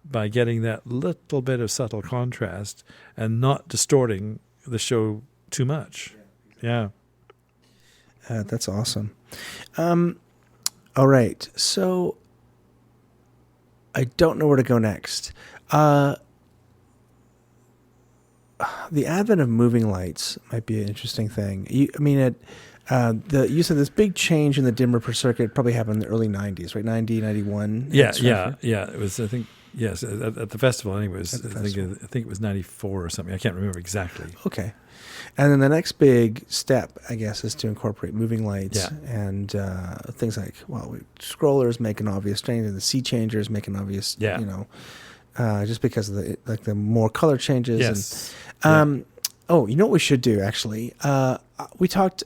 by getting that little bit of subtle contrast and not distorting the show too much. Yeah.
That's awesome. All right. So I don't know where to go next. The advent of moving lights might be an interesting thing. You said this big change in the dimmer per circuit probably happened in the early 90s, right? 90, 91?
Yeah. It was, I think, yes, at the festival anyways. I think it was 94 or something. I can't remember exactly.
Okay. And then the next big step, I guess, is to incorporate moving lights and things like, scrollers make an obvious change, and the sea changers make an obvious, just because of the more color changes.
Yes.
And, you know what we should do, actually? I talked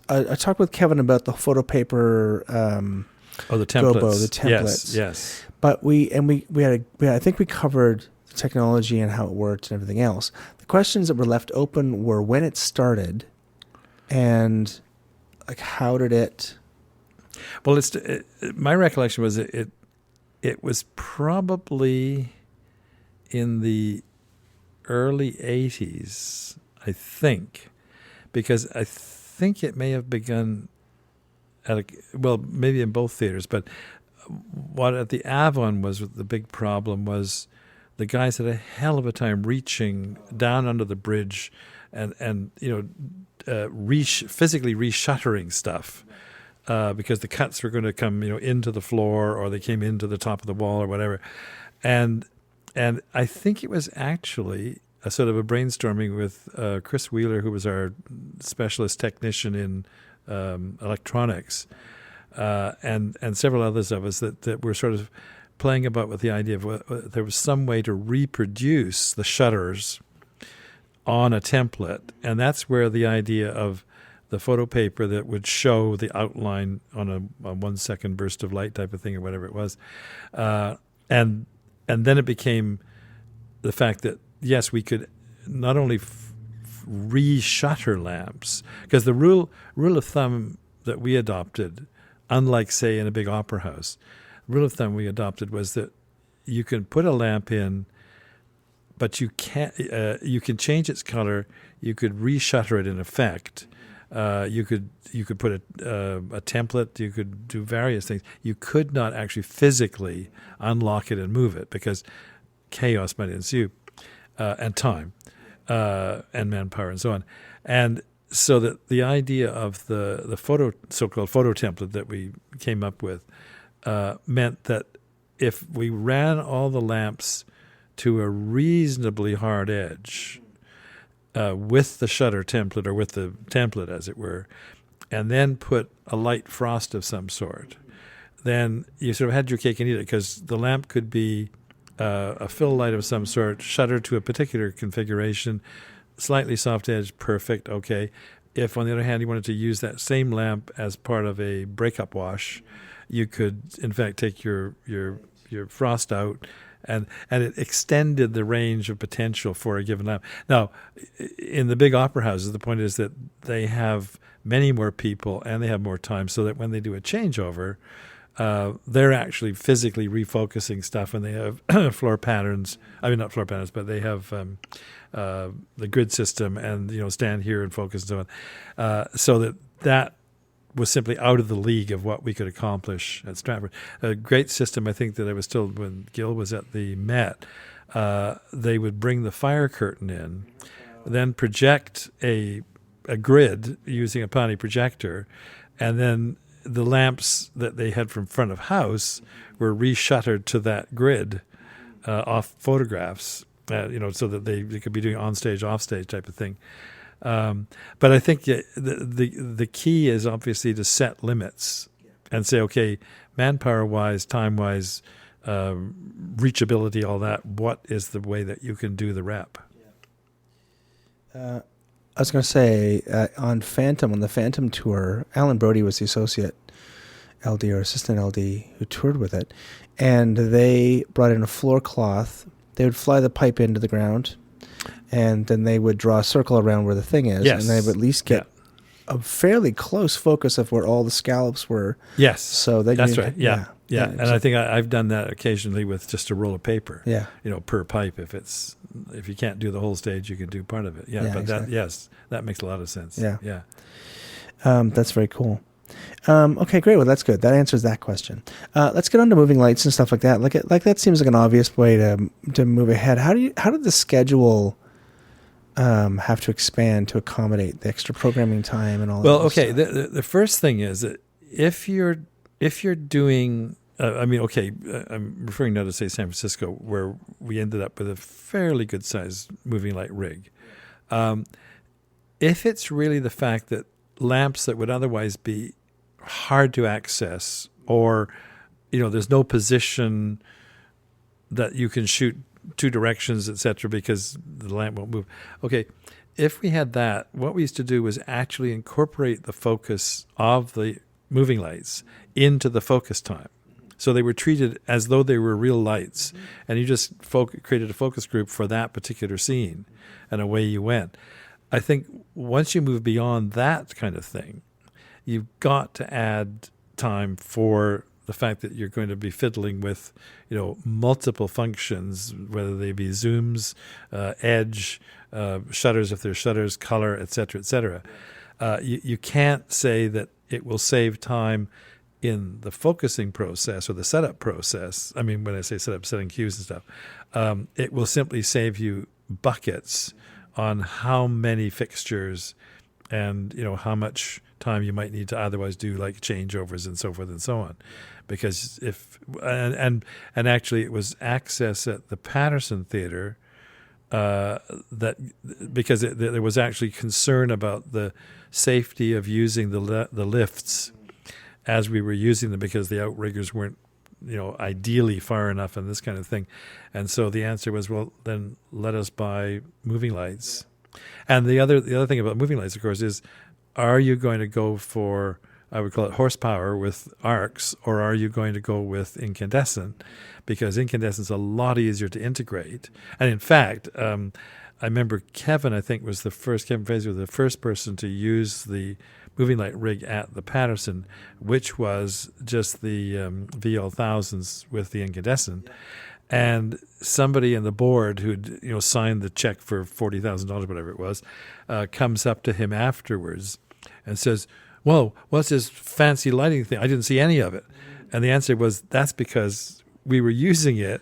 with Kevin about the photo paper.
The templates.
Gobo, the templates.
Yes.
But I think we covered the technology and how it worked and everything else. The questions that were left open were when it started, and how did it?
Well, my recollection was it was probably in the early 80s, I think, because I think it may have begun maybe in both theaters, but what at the Avon was the big problem was the guys had a hell of a time reaching down under the bridge and physically reshuttering stuff because the cuts were going to come into the floor, or they came into the top of the wall or whatever. And I think it was actually a sort of a brainstorming with Chris Wheeler, who was our specialist technician in electronics, and several others of us that were sort of playing about with the idea of there was some way to reproduce the shutters on a template, and that's where the idea of the photo paper that would show the outline on a 1 second burst of light type of thing or whatever it was, and then it became the fact that yes, we could not only reshutter lamps, because the rule of thumb that we adopted, unlike say in a big opera house, the rule of thumb we adopted was that you can put a lamp in, but you can't. You can change its color. You could reshutter it in effect. You could put a template. You could do various things. You could not actually physically unlock it and move it because chaos might ensue, and time, and manpower, and so on. And so that the idea of the so-called photo template that we came up with meant that if we ran all the lamps to a reasonably hard edge with the shutter template, or with the template as it were, and then put a light frost of some sort, then you sort of had your cake and eat it, because the lamp could be a fill light of some sort, shuttered to a particular configuration, slightly soft edge, perfect, okay. If, on the other hand, you wanted to use that same lamp as part of a breakup wash, you could, in fact, take your frost out, and it extended the range of potential for a given lamp. Now, in the big opera houses, the point is that they have many more people and they have more time, so that when they do a changeover, they're actually physically refocusing stuff, and they have floor patterns. I mean, not floor patterns, but they have the grid system, and stand here and focus and so on. So that was simply out of the league of what we could accomplish at Stratford. A great system, I think, that I was told when Gil was at the Met, they would bring the fire curtain in, then project a grid using a Pani projector, and then the lamps that they had from front of house were reshuttered to that grid off photographs, so that they could be doing on-stage, off-stage type of thing. But I think the key is obviously to set limits and say, okay, manpower-wise, time-wise, reachability, all that, what is the way that you can do the rep?
I was going to say, on the Phantom tour, Alan Brody was the associate LD or assistant LD who toured with it, and they brought in a floor cloth. They would fly the pipe into the ground, and then they would draw a circle around where the thing is,
Yes.
and they would at least get a fairly close focus of where all the scallops were.
Yes,
So then
that's
you-
right. Yeah. And I think I done that occasionally with just a roll of paper.
Yeah.
Per pipe. If you can't do the whole stage, you can do part of it. Yeah,
Yeah,
but
exactly.
that makes a lot of sense.
Yeah.
Yeah.
That's very cool. Okay, great. Well, that's good. That answers that question. Let's get on to moving lights and stuff like that. Like that seems like an obvious way to move ahead. How did the schedule have to expand to accommodate the extra programming time and all that?
Well, okay. The first thing is that if you're doing, I'm referring now to say San Francisco, where we ended up with a fairly good sized moving light rig. If it's really the fact that lamps that would otherwise be hard to access, or there's no position that you can shoot two directions, etc., because the lamp won't move. Okay, if we had that, what we used to do was actually incorporate the focus of the moving lights into the focus time. So they were treated as though they were real lights, and you just created a focus group for that particular scene, and away you went. I think once you move beyond that kind of thing, you've got to add time for the fact that you're going to be fiddling with, multiple functions, whether they be zooms, edge, shutters if there's shutters, color, et cetera. You can't say that it will save time in the focusing process or the setup process. I mean, when I say setup, setting cues and stuff, it will simply save you buckets on how many fixtures and how much time you might need to otherwise do, like changeovers and so forth and so on. Because and actually it was access at the Patterson Theatre because there was actually concern about the safety of using the lifts as we were using them, because the outriggers weren't ideally far enough and this kind of thing. And so the answer was, well, then let us buy moving lights. And the other thing about moving lights, of course, is, are you going to go for, I would call it horsepower with arcs, or are you going to go with incandescent? Because incandescent is a lot easier to integrate. And in fact, I remember Kevin Fraser was the first person to use the moving light rig at the Patterson, which was just the VL1000s with the incandescent. And somebody in the board who'd signed the check for $40,000, whatever it was, comes up to him afterwards and says, "Whoa, what's this fancy lighting thing? I didn't see any of it." And the answer was, that's because we were using it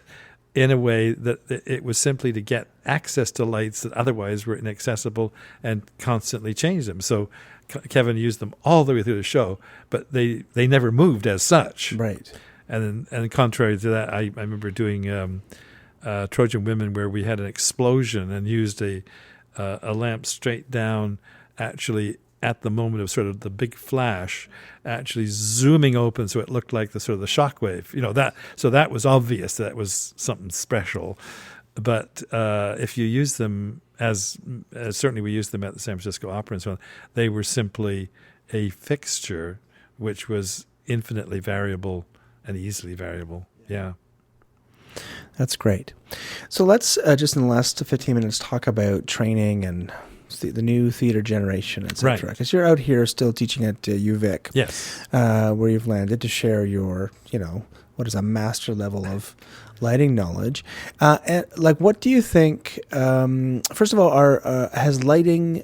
in a way that it was simply to get access to lights that otherwise were inaccessible, and constantly change them. So Kevin used them all the way through the show, but they never moved as such.
Right.
And contrary to that, I remember doing Trojan Women, where we had an explosion and used a lamp straight down, actually at the moment of sort of the big flash, actually zooming open so it looked like the sort of the shockwave. So that was obvious that was something special. But if you use them as certainly we used them at the San Francisco Opera and so on, they were simply a fixture which was infinitely variable and easily variable. Yeah.
That's great. So let's just in the last 15 minutes talk about training and the new theater generation, etc. Because you're out here still teaching at UVic.
Yes.
Where you've landed to share your, what is a master level of lighting knowledge. And what do you think, first of all, has lighting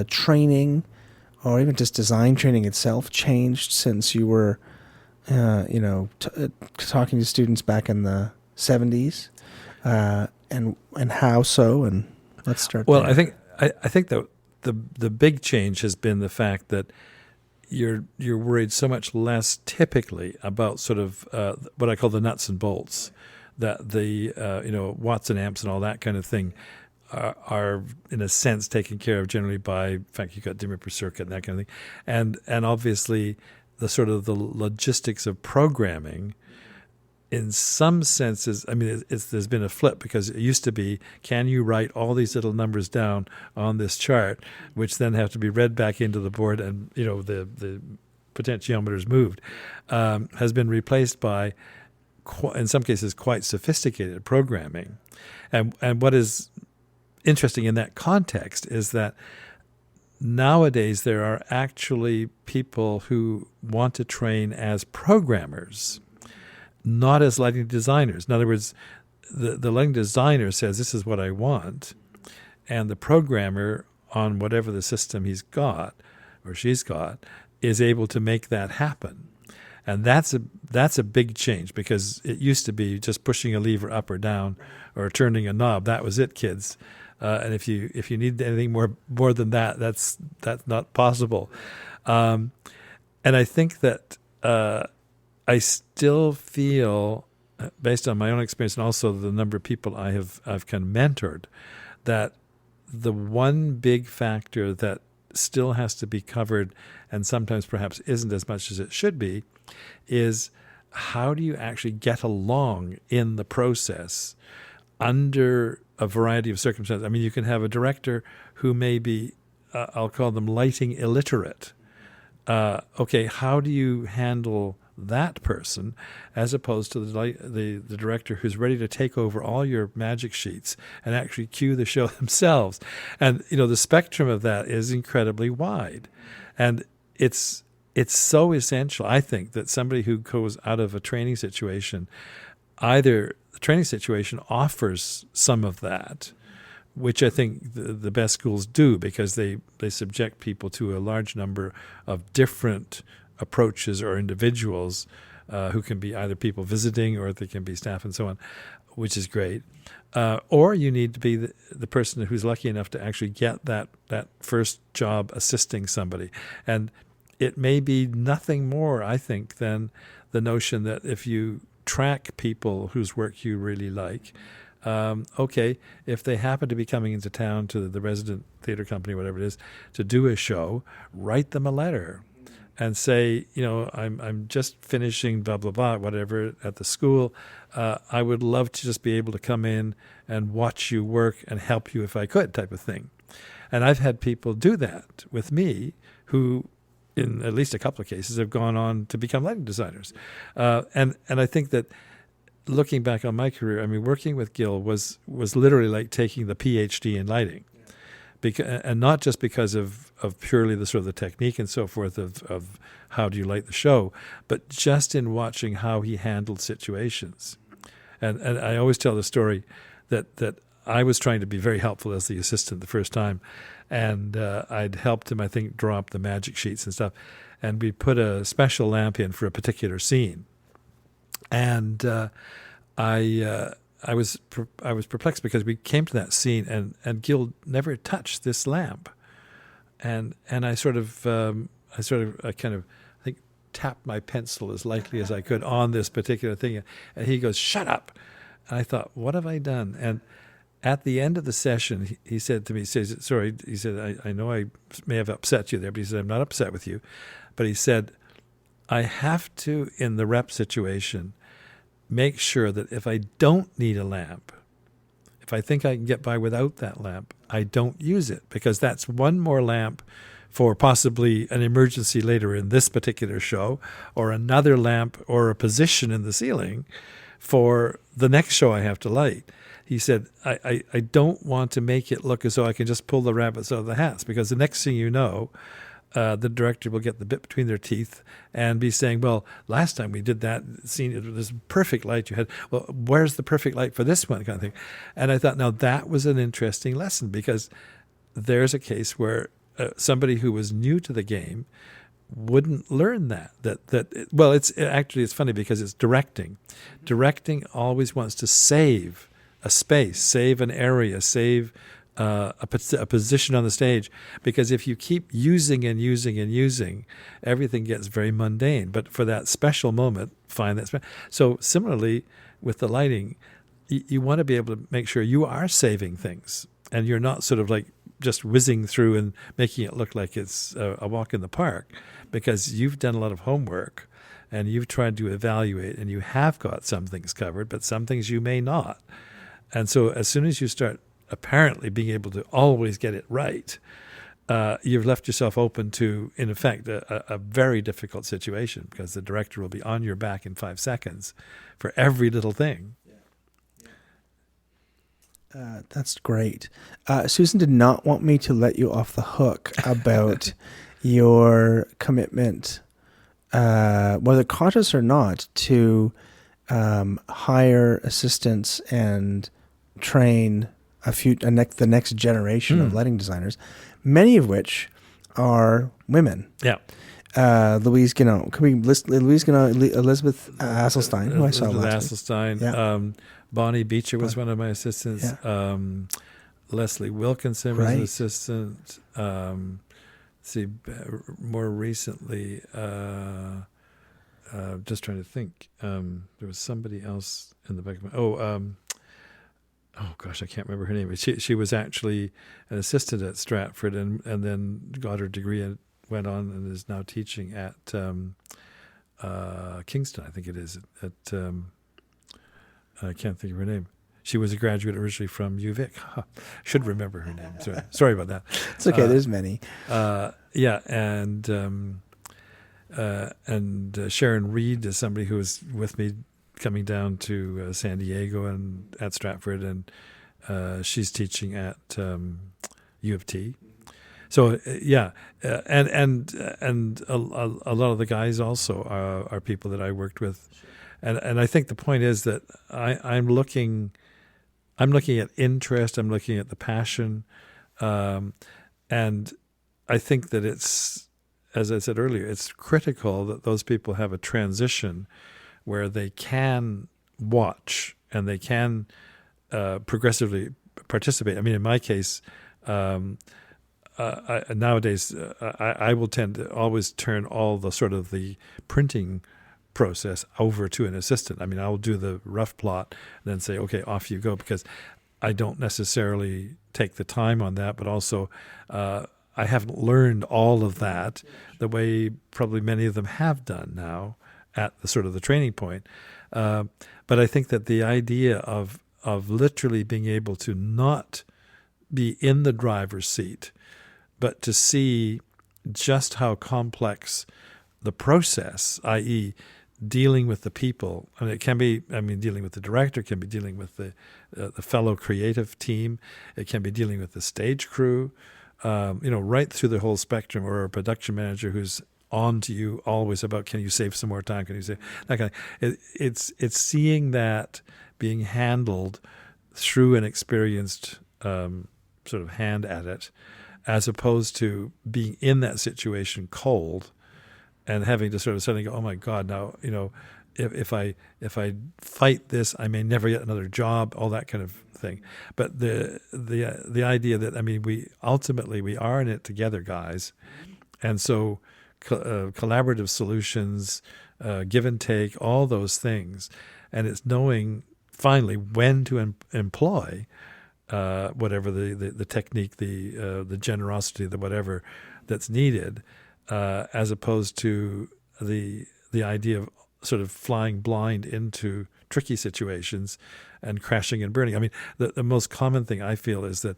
training, or even just design training itself, changed since you were, talking to students back in the 70s? And how so? And let's start
Well,
there.
I think that the big change has been the fact that you're worried so much less typically about sort of what I call the nuts and bolts, that the watts and amps and all that kind of thing are in a sense taken care of generally by, in fact, you've got dimmer per circuit and that kind of thing, and obviously the sort of the logistics of programming. In some senses, I mean, there's been a flip, because it used to be, can you write all these little numbers down on this chart, which then have to be read back into the board, and the potentiometers moved, has been replaced by, in some cases, quite sophisticated programming. And what is interesting in that context is that nowadays there are actually people who want to train as programmers, not as lighting designers. In other words, the lighting designer says, this is what I want, and the programmer, on whatever the system he's got or she's got, is able to make that happen. And that's a big change, because it used to be just pushing a lever up or down or turning a knob. That was it, kids. And if you need anything more than that, that's not possible. And I think that I still feel, based on my own experience and also the number of people I've kind of mentored, that the one big factor that still has to be covered, and sometimes perhaps isn't as much as it should be, is how do you actually get along in the process under a variety of circumstances. I mean, you can have a director who may be, I'll call them lighting illiterate. Okay, how do you handle that person, as opposed to the director who's ready to take over all your magic sheets and actually cue the show themselves? And the spectrum of that is incredibly wide, and it's so essential, I think, that somebody who goes out of a training situation, either the training situation offers some of that, which I think the best schools do, because they subject people to a large number of different approaches or individuals who can be either people visiting or they can be staff and so on, which is great. Or you need to be the person who's lucky enough to actually get that first job assisting somebody. And it may be nothing more, I think, than the notion that if you track people whose work you really like, okay, if they happen to be coming into town to the resident theater company, whatever it is, to do a show, write them a letter and say, I'm just finishing blah, blah, blah, whatever, at the school. I would love to just be able to come in and watch you work and help you if I could, type of thing. And I've had people do that with me who, in at least a couple of cases, have gone on to become lighting designers. And I think that, looking back on my career, I mean, working with Gil was literally like taking the PhD in lighting, and not just because of purely the sort of the technique and so forth of how do you light the show, but just in watching how he handled situations. And I always tell the story that I was trying to be very helpful as the assistant the first time, and I'd helped him, I think, draw up the magic sheets and stuff, and we put a special lamp in for a particular scene. And I was perplexed, because we came to that scene and Gil never touched this lamp, and I kind of tapped my pencil as lightly as I could on this particular thing, and he goes, "Shut up!" And I thought, what have I done? And at the end of the session, he said to me, "Sorry," he said, I know I may have upset you there," but he said, "I'm not upset with you," but he said, "I have to, in the rep situation, make sure that if I don't need a lamp, if I think I can get by without that lamp, I don't use it, because that's one more lamp for possibly an emergency later in this particular show, or another lamp or a position in the ceiling for the next show I have to light." He said, I don't want to make it look as though I can just pull the rabbits out of the hats, because the next thing you know, the director will get the bit between their teeth and be saying, "Well, last time we did that scene, this perfect light you had. Well, where's the perfect light for this one?" kind of thing. And I thought, now that was an interesting lesson, because there's a case where somebody who was new to the game wouldn't learn that. It's funny, because it's directing. Directing always wants to save a space, save an area, save a position on the stage, because if you keep using and using and using, everything gets very mundane. But for that special moment, find that. So similarly with the lighting, you want to be able to make sure you are saving things, and you're not sort of like just whizzing through and making it look like it's a walk in the park, because you've done a lot of homework and you've tried to evaluate, and you have got some things covered, but some things you may not. And so as soon as you start apparently being able to always get it right, you've left yourself open to, in effect, a very difficult situation, because the director will be on your back in 5 seconds for every little thing.
That's great. Susan did not want me to let you off the hook about your commitment, whether conscious or not, to hire assistants and train the next generation of lighting designers, many of which are women.
Yeah.
Louise Guinaud. Can we list Louise Guinaud, Elizabeth Asselstein, who I saw last week.
Asselstein.
Yeah.
Bonnie Beecher was one of my assistants.
Yeah.
Leslie Wilkinson was an assistant. More recently, just trying to think. There was somebody else in the back of my... Oh gosh, I can't remember her name. But she was actually an assistant at Stratford, and then got her degree and went on and is now teaching at Kingston, I think it is. I can't think of her name. She was a graduate originally from UVic. Should remember her name. Sorry about that.
It's okay. There's many.
And Sharon Reed is somebody who was with me coming down to San Diego and at Stratford, and she's teaching at U of T. So and a lot of the guys also are people that I worked with, and I think the point is that I'm looking at interest, I'm looking at the passion, and I think that it's, as I said earlier, it's critical that those people have a transition where they can watch and they can progressively participate. I mean, in my case, nowadays I will tend to always turn all the sort of the printing process over to an assistant. I mean, I'll do the rough plot and then say, okay, off you go, because I don't necessarily take the time on that, but also I haven't learned all of that the way probably many of them have done now at the sort of the training point. But I think that the idea of literally being able to not be in the driver's seat, but to see just how complex the process, i.e., dealing with the people, and it can be, dealing with the director, it can be dealing with the fellow creative team, it can be dealing with the stage crew, right through the whole spectrum, or a production manager who's on to you always about, can you save some more time? Can you save that kind of? It's seeing that being handled through an experienced sort of hand at it, as opposed to being in that situation cold and having to sort of suddenly go, oh my God, now if I fight this, I may never get another job, all that kind of thing. But the idea that, we ultimately are in it together, guys, and so collaborative solutions, give and take, all those things, and it's knowing finally when to employ whatever the technique, the generosity, the whatever that's needed, as opposed to the idea of sort of flying blind into tricky situations and crashing and burning. The most common thing I feel is that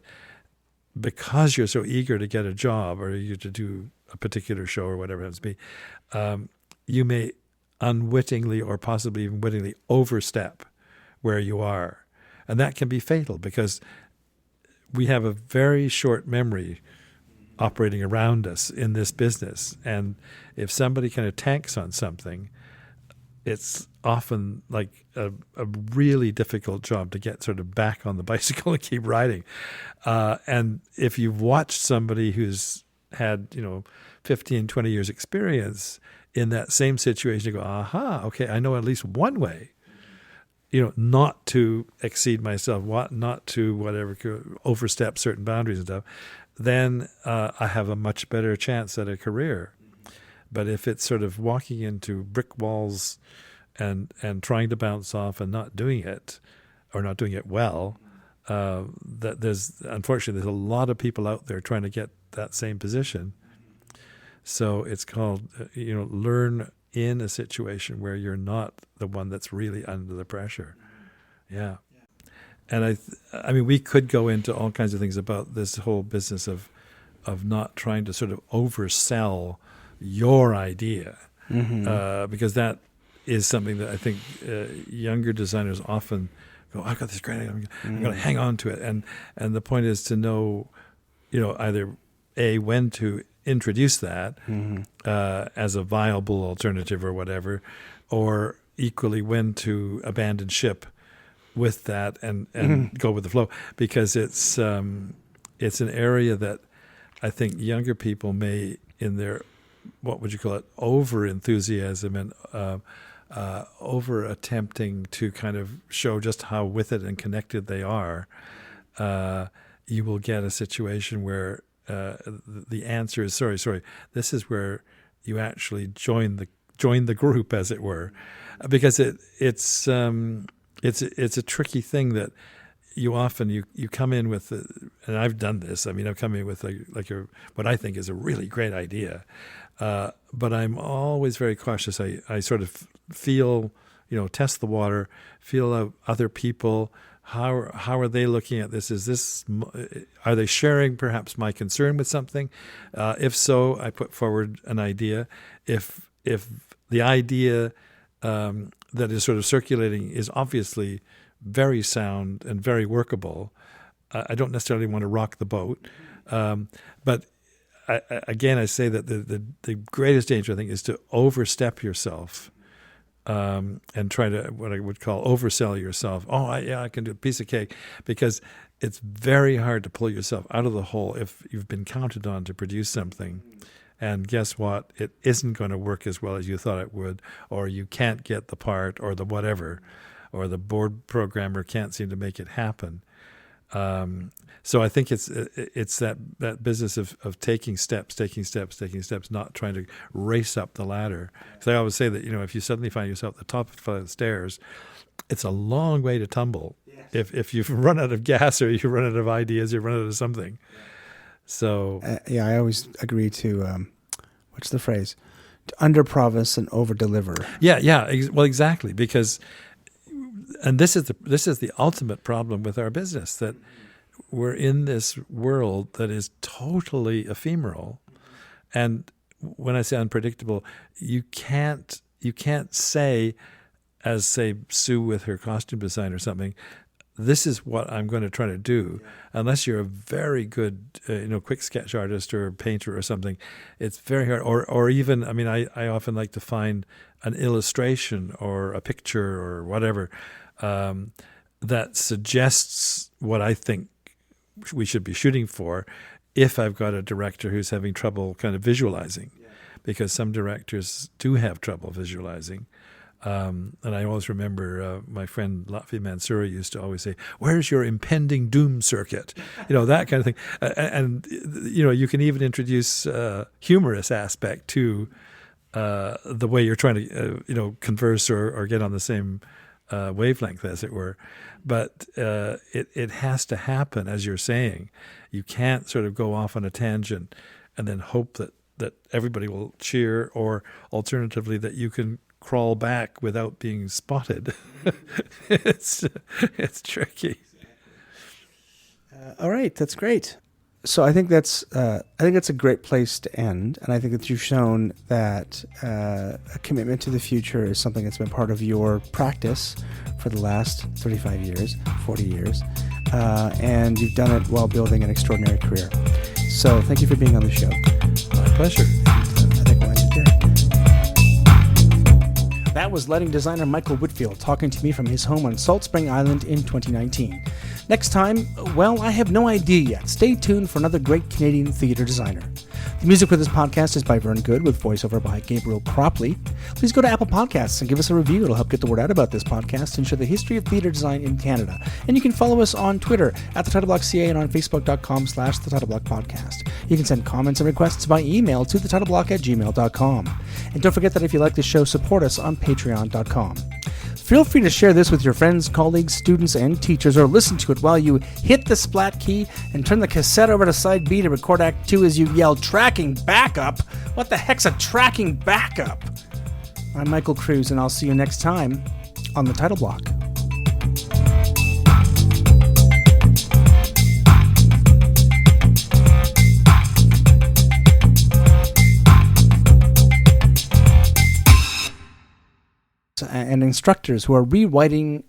because you're so eager to get a job or eager to do a particular show or whatever it happens to be, you may unwittingly or possibly even wittingly overstep where you are. And that can be fatal, because we have a very short memory operating around us in this business. And if somebody kind of tanks on something, it's often like a really difficult job to get sort of back on the bicycle and keep riding. And if you've watched somebody who's had, 15, 20 years experience in that same situation, you go, aha, okay, I know at least one way, not to exceed myself, not to whatever, overstep certain boundaries and stuff, then I have a much better chance at a career. But if it's sort of walking into brick walls and trying to bounce off and not doing it, or not doing it well, that unfortunately there's a lot of people out there trying to get that same position. So it's called, learn in a situation where you're not the one that's really under the pressure. Yeah. And I mean, we could go into all kinds of things about this whole business of not trying to sort of oversell your idea, because that is something that I think younger designers often go, I've got this great idea, I'm going to hang on to it. And the point is to know, either A, when to introduce that as a viable alternative or whatever, or equally when to abandon ship with that and go with the flow, because it's an area that I think younger people may, in their, what would you call it, over enthusiasm and over attempting to kind of show just how with it and connected they are, you will get a situation where the answer is sorry. This is where you actually join the group, as it were, because it's a tricky thing that you often you come in with, and I've done this. I mean, I've come in with what I think is a really great idea, but I'm always very cautious. I sort of feel, test the water, feel out other people. How are they looking at this? Are they sharing perhaps my concern with something? If so, I put forward an idea. If the idea that is sort of circulating is obviously very sound and very workable, I don't necessarily want to rock the boat. But I say that the greatest danger, I think, is to overstep yourself. And try to, what I would call, oversell yourself. Oh, I can do a piece of cake, because it's very hard to pull yourself out of the hole if you've been counted on to produce something. And guess what? It isn't going to work as well as you thought it would, or you can't get the part, or the whatever, or the board programmer can't seem to make it happen. So I think it's that business of taking steps, not trying to race up the ladder. Because I always say that, if you suddenly find yourself at the top of the stairs, it's a long way to tumble. Yes. If you've run out of gas, or you run out of ideas, you run out of something. Yeah. So
I always agree to what's the phrase? To under-promise and over-deliver.
Yeah. Well, exactly, because. And this is the ultimate problem with our business, that we're in this world that is totally ephemeral, and when I say unpredictable, you can't say, as say Sue with her costume design or something, this is what I'm going to try to do, unless you're a very good quick sketch artist or painter or something. It's very hard, or even, I mean, I often like to find an illustration or a picture or whatever that suggests what I think we should be shooting for, if I've got a director who's having trouble kind of visualizing, because some directors do have trouble visualizing. And I always remember my friend Lotfi Mansouri used to always say, "Where's your impending doom circuit?" That kind of thing. And you can even introduce humorous aspect to the way you're trying to converse or get on the same wavelength, as it were. But it has to happen, as you're saying. You can't sort of go off on a tangent and then hope that everybody will cheer, or alternatively that you can crawl back without being spotted. It's tricky.
All right, that's great. So I think that's a great place to end, and I think that you've shown that a commitment to the future is something that's been part of your practice for the last 35 years, 40 years, and you've done it while building an extraordinary career. So thank you for being on the show.
My pleasure.
I think we'll end it there. That was lighting designer Michael Whitfield talking to me from his home on Salt Spring Island in 2019. Next time, well, I have no idea yet. Stay tuned for another great Canadian theatre designer. The music for this podcast is by Vern Good with voiceover by Gabriel Cropley. Please go to Apple Podcasts and give us a review. It'll help get the word out about this podcast and show the history of theatre design in Canada. And you can follow us on Twitter at thetitleBlockCA and on Facebook.com/thetitleBlockPodcast. You can send comments and requests by email to thetitleBlock@gmail.com. And don't forget that if you like the show, support us on Patreon.com. Feel free to share this with your friends, colleagues, students, and teachers, or listen to it while you hit the splat key and turn the cassette over to side B to record Act 2 as you yell, "Tracking backup? What the heck's a tracking backup?" I'm Michael Cruz, and I'll see you next time on The Title Block. And instructors who are rewriting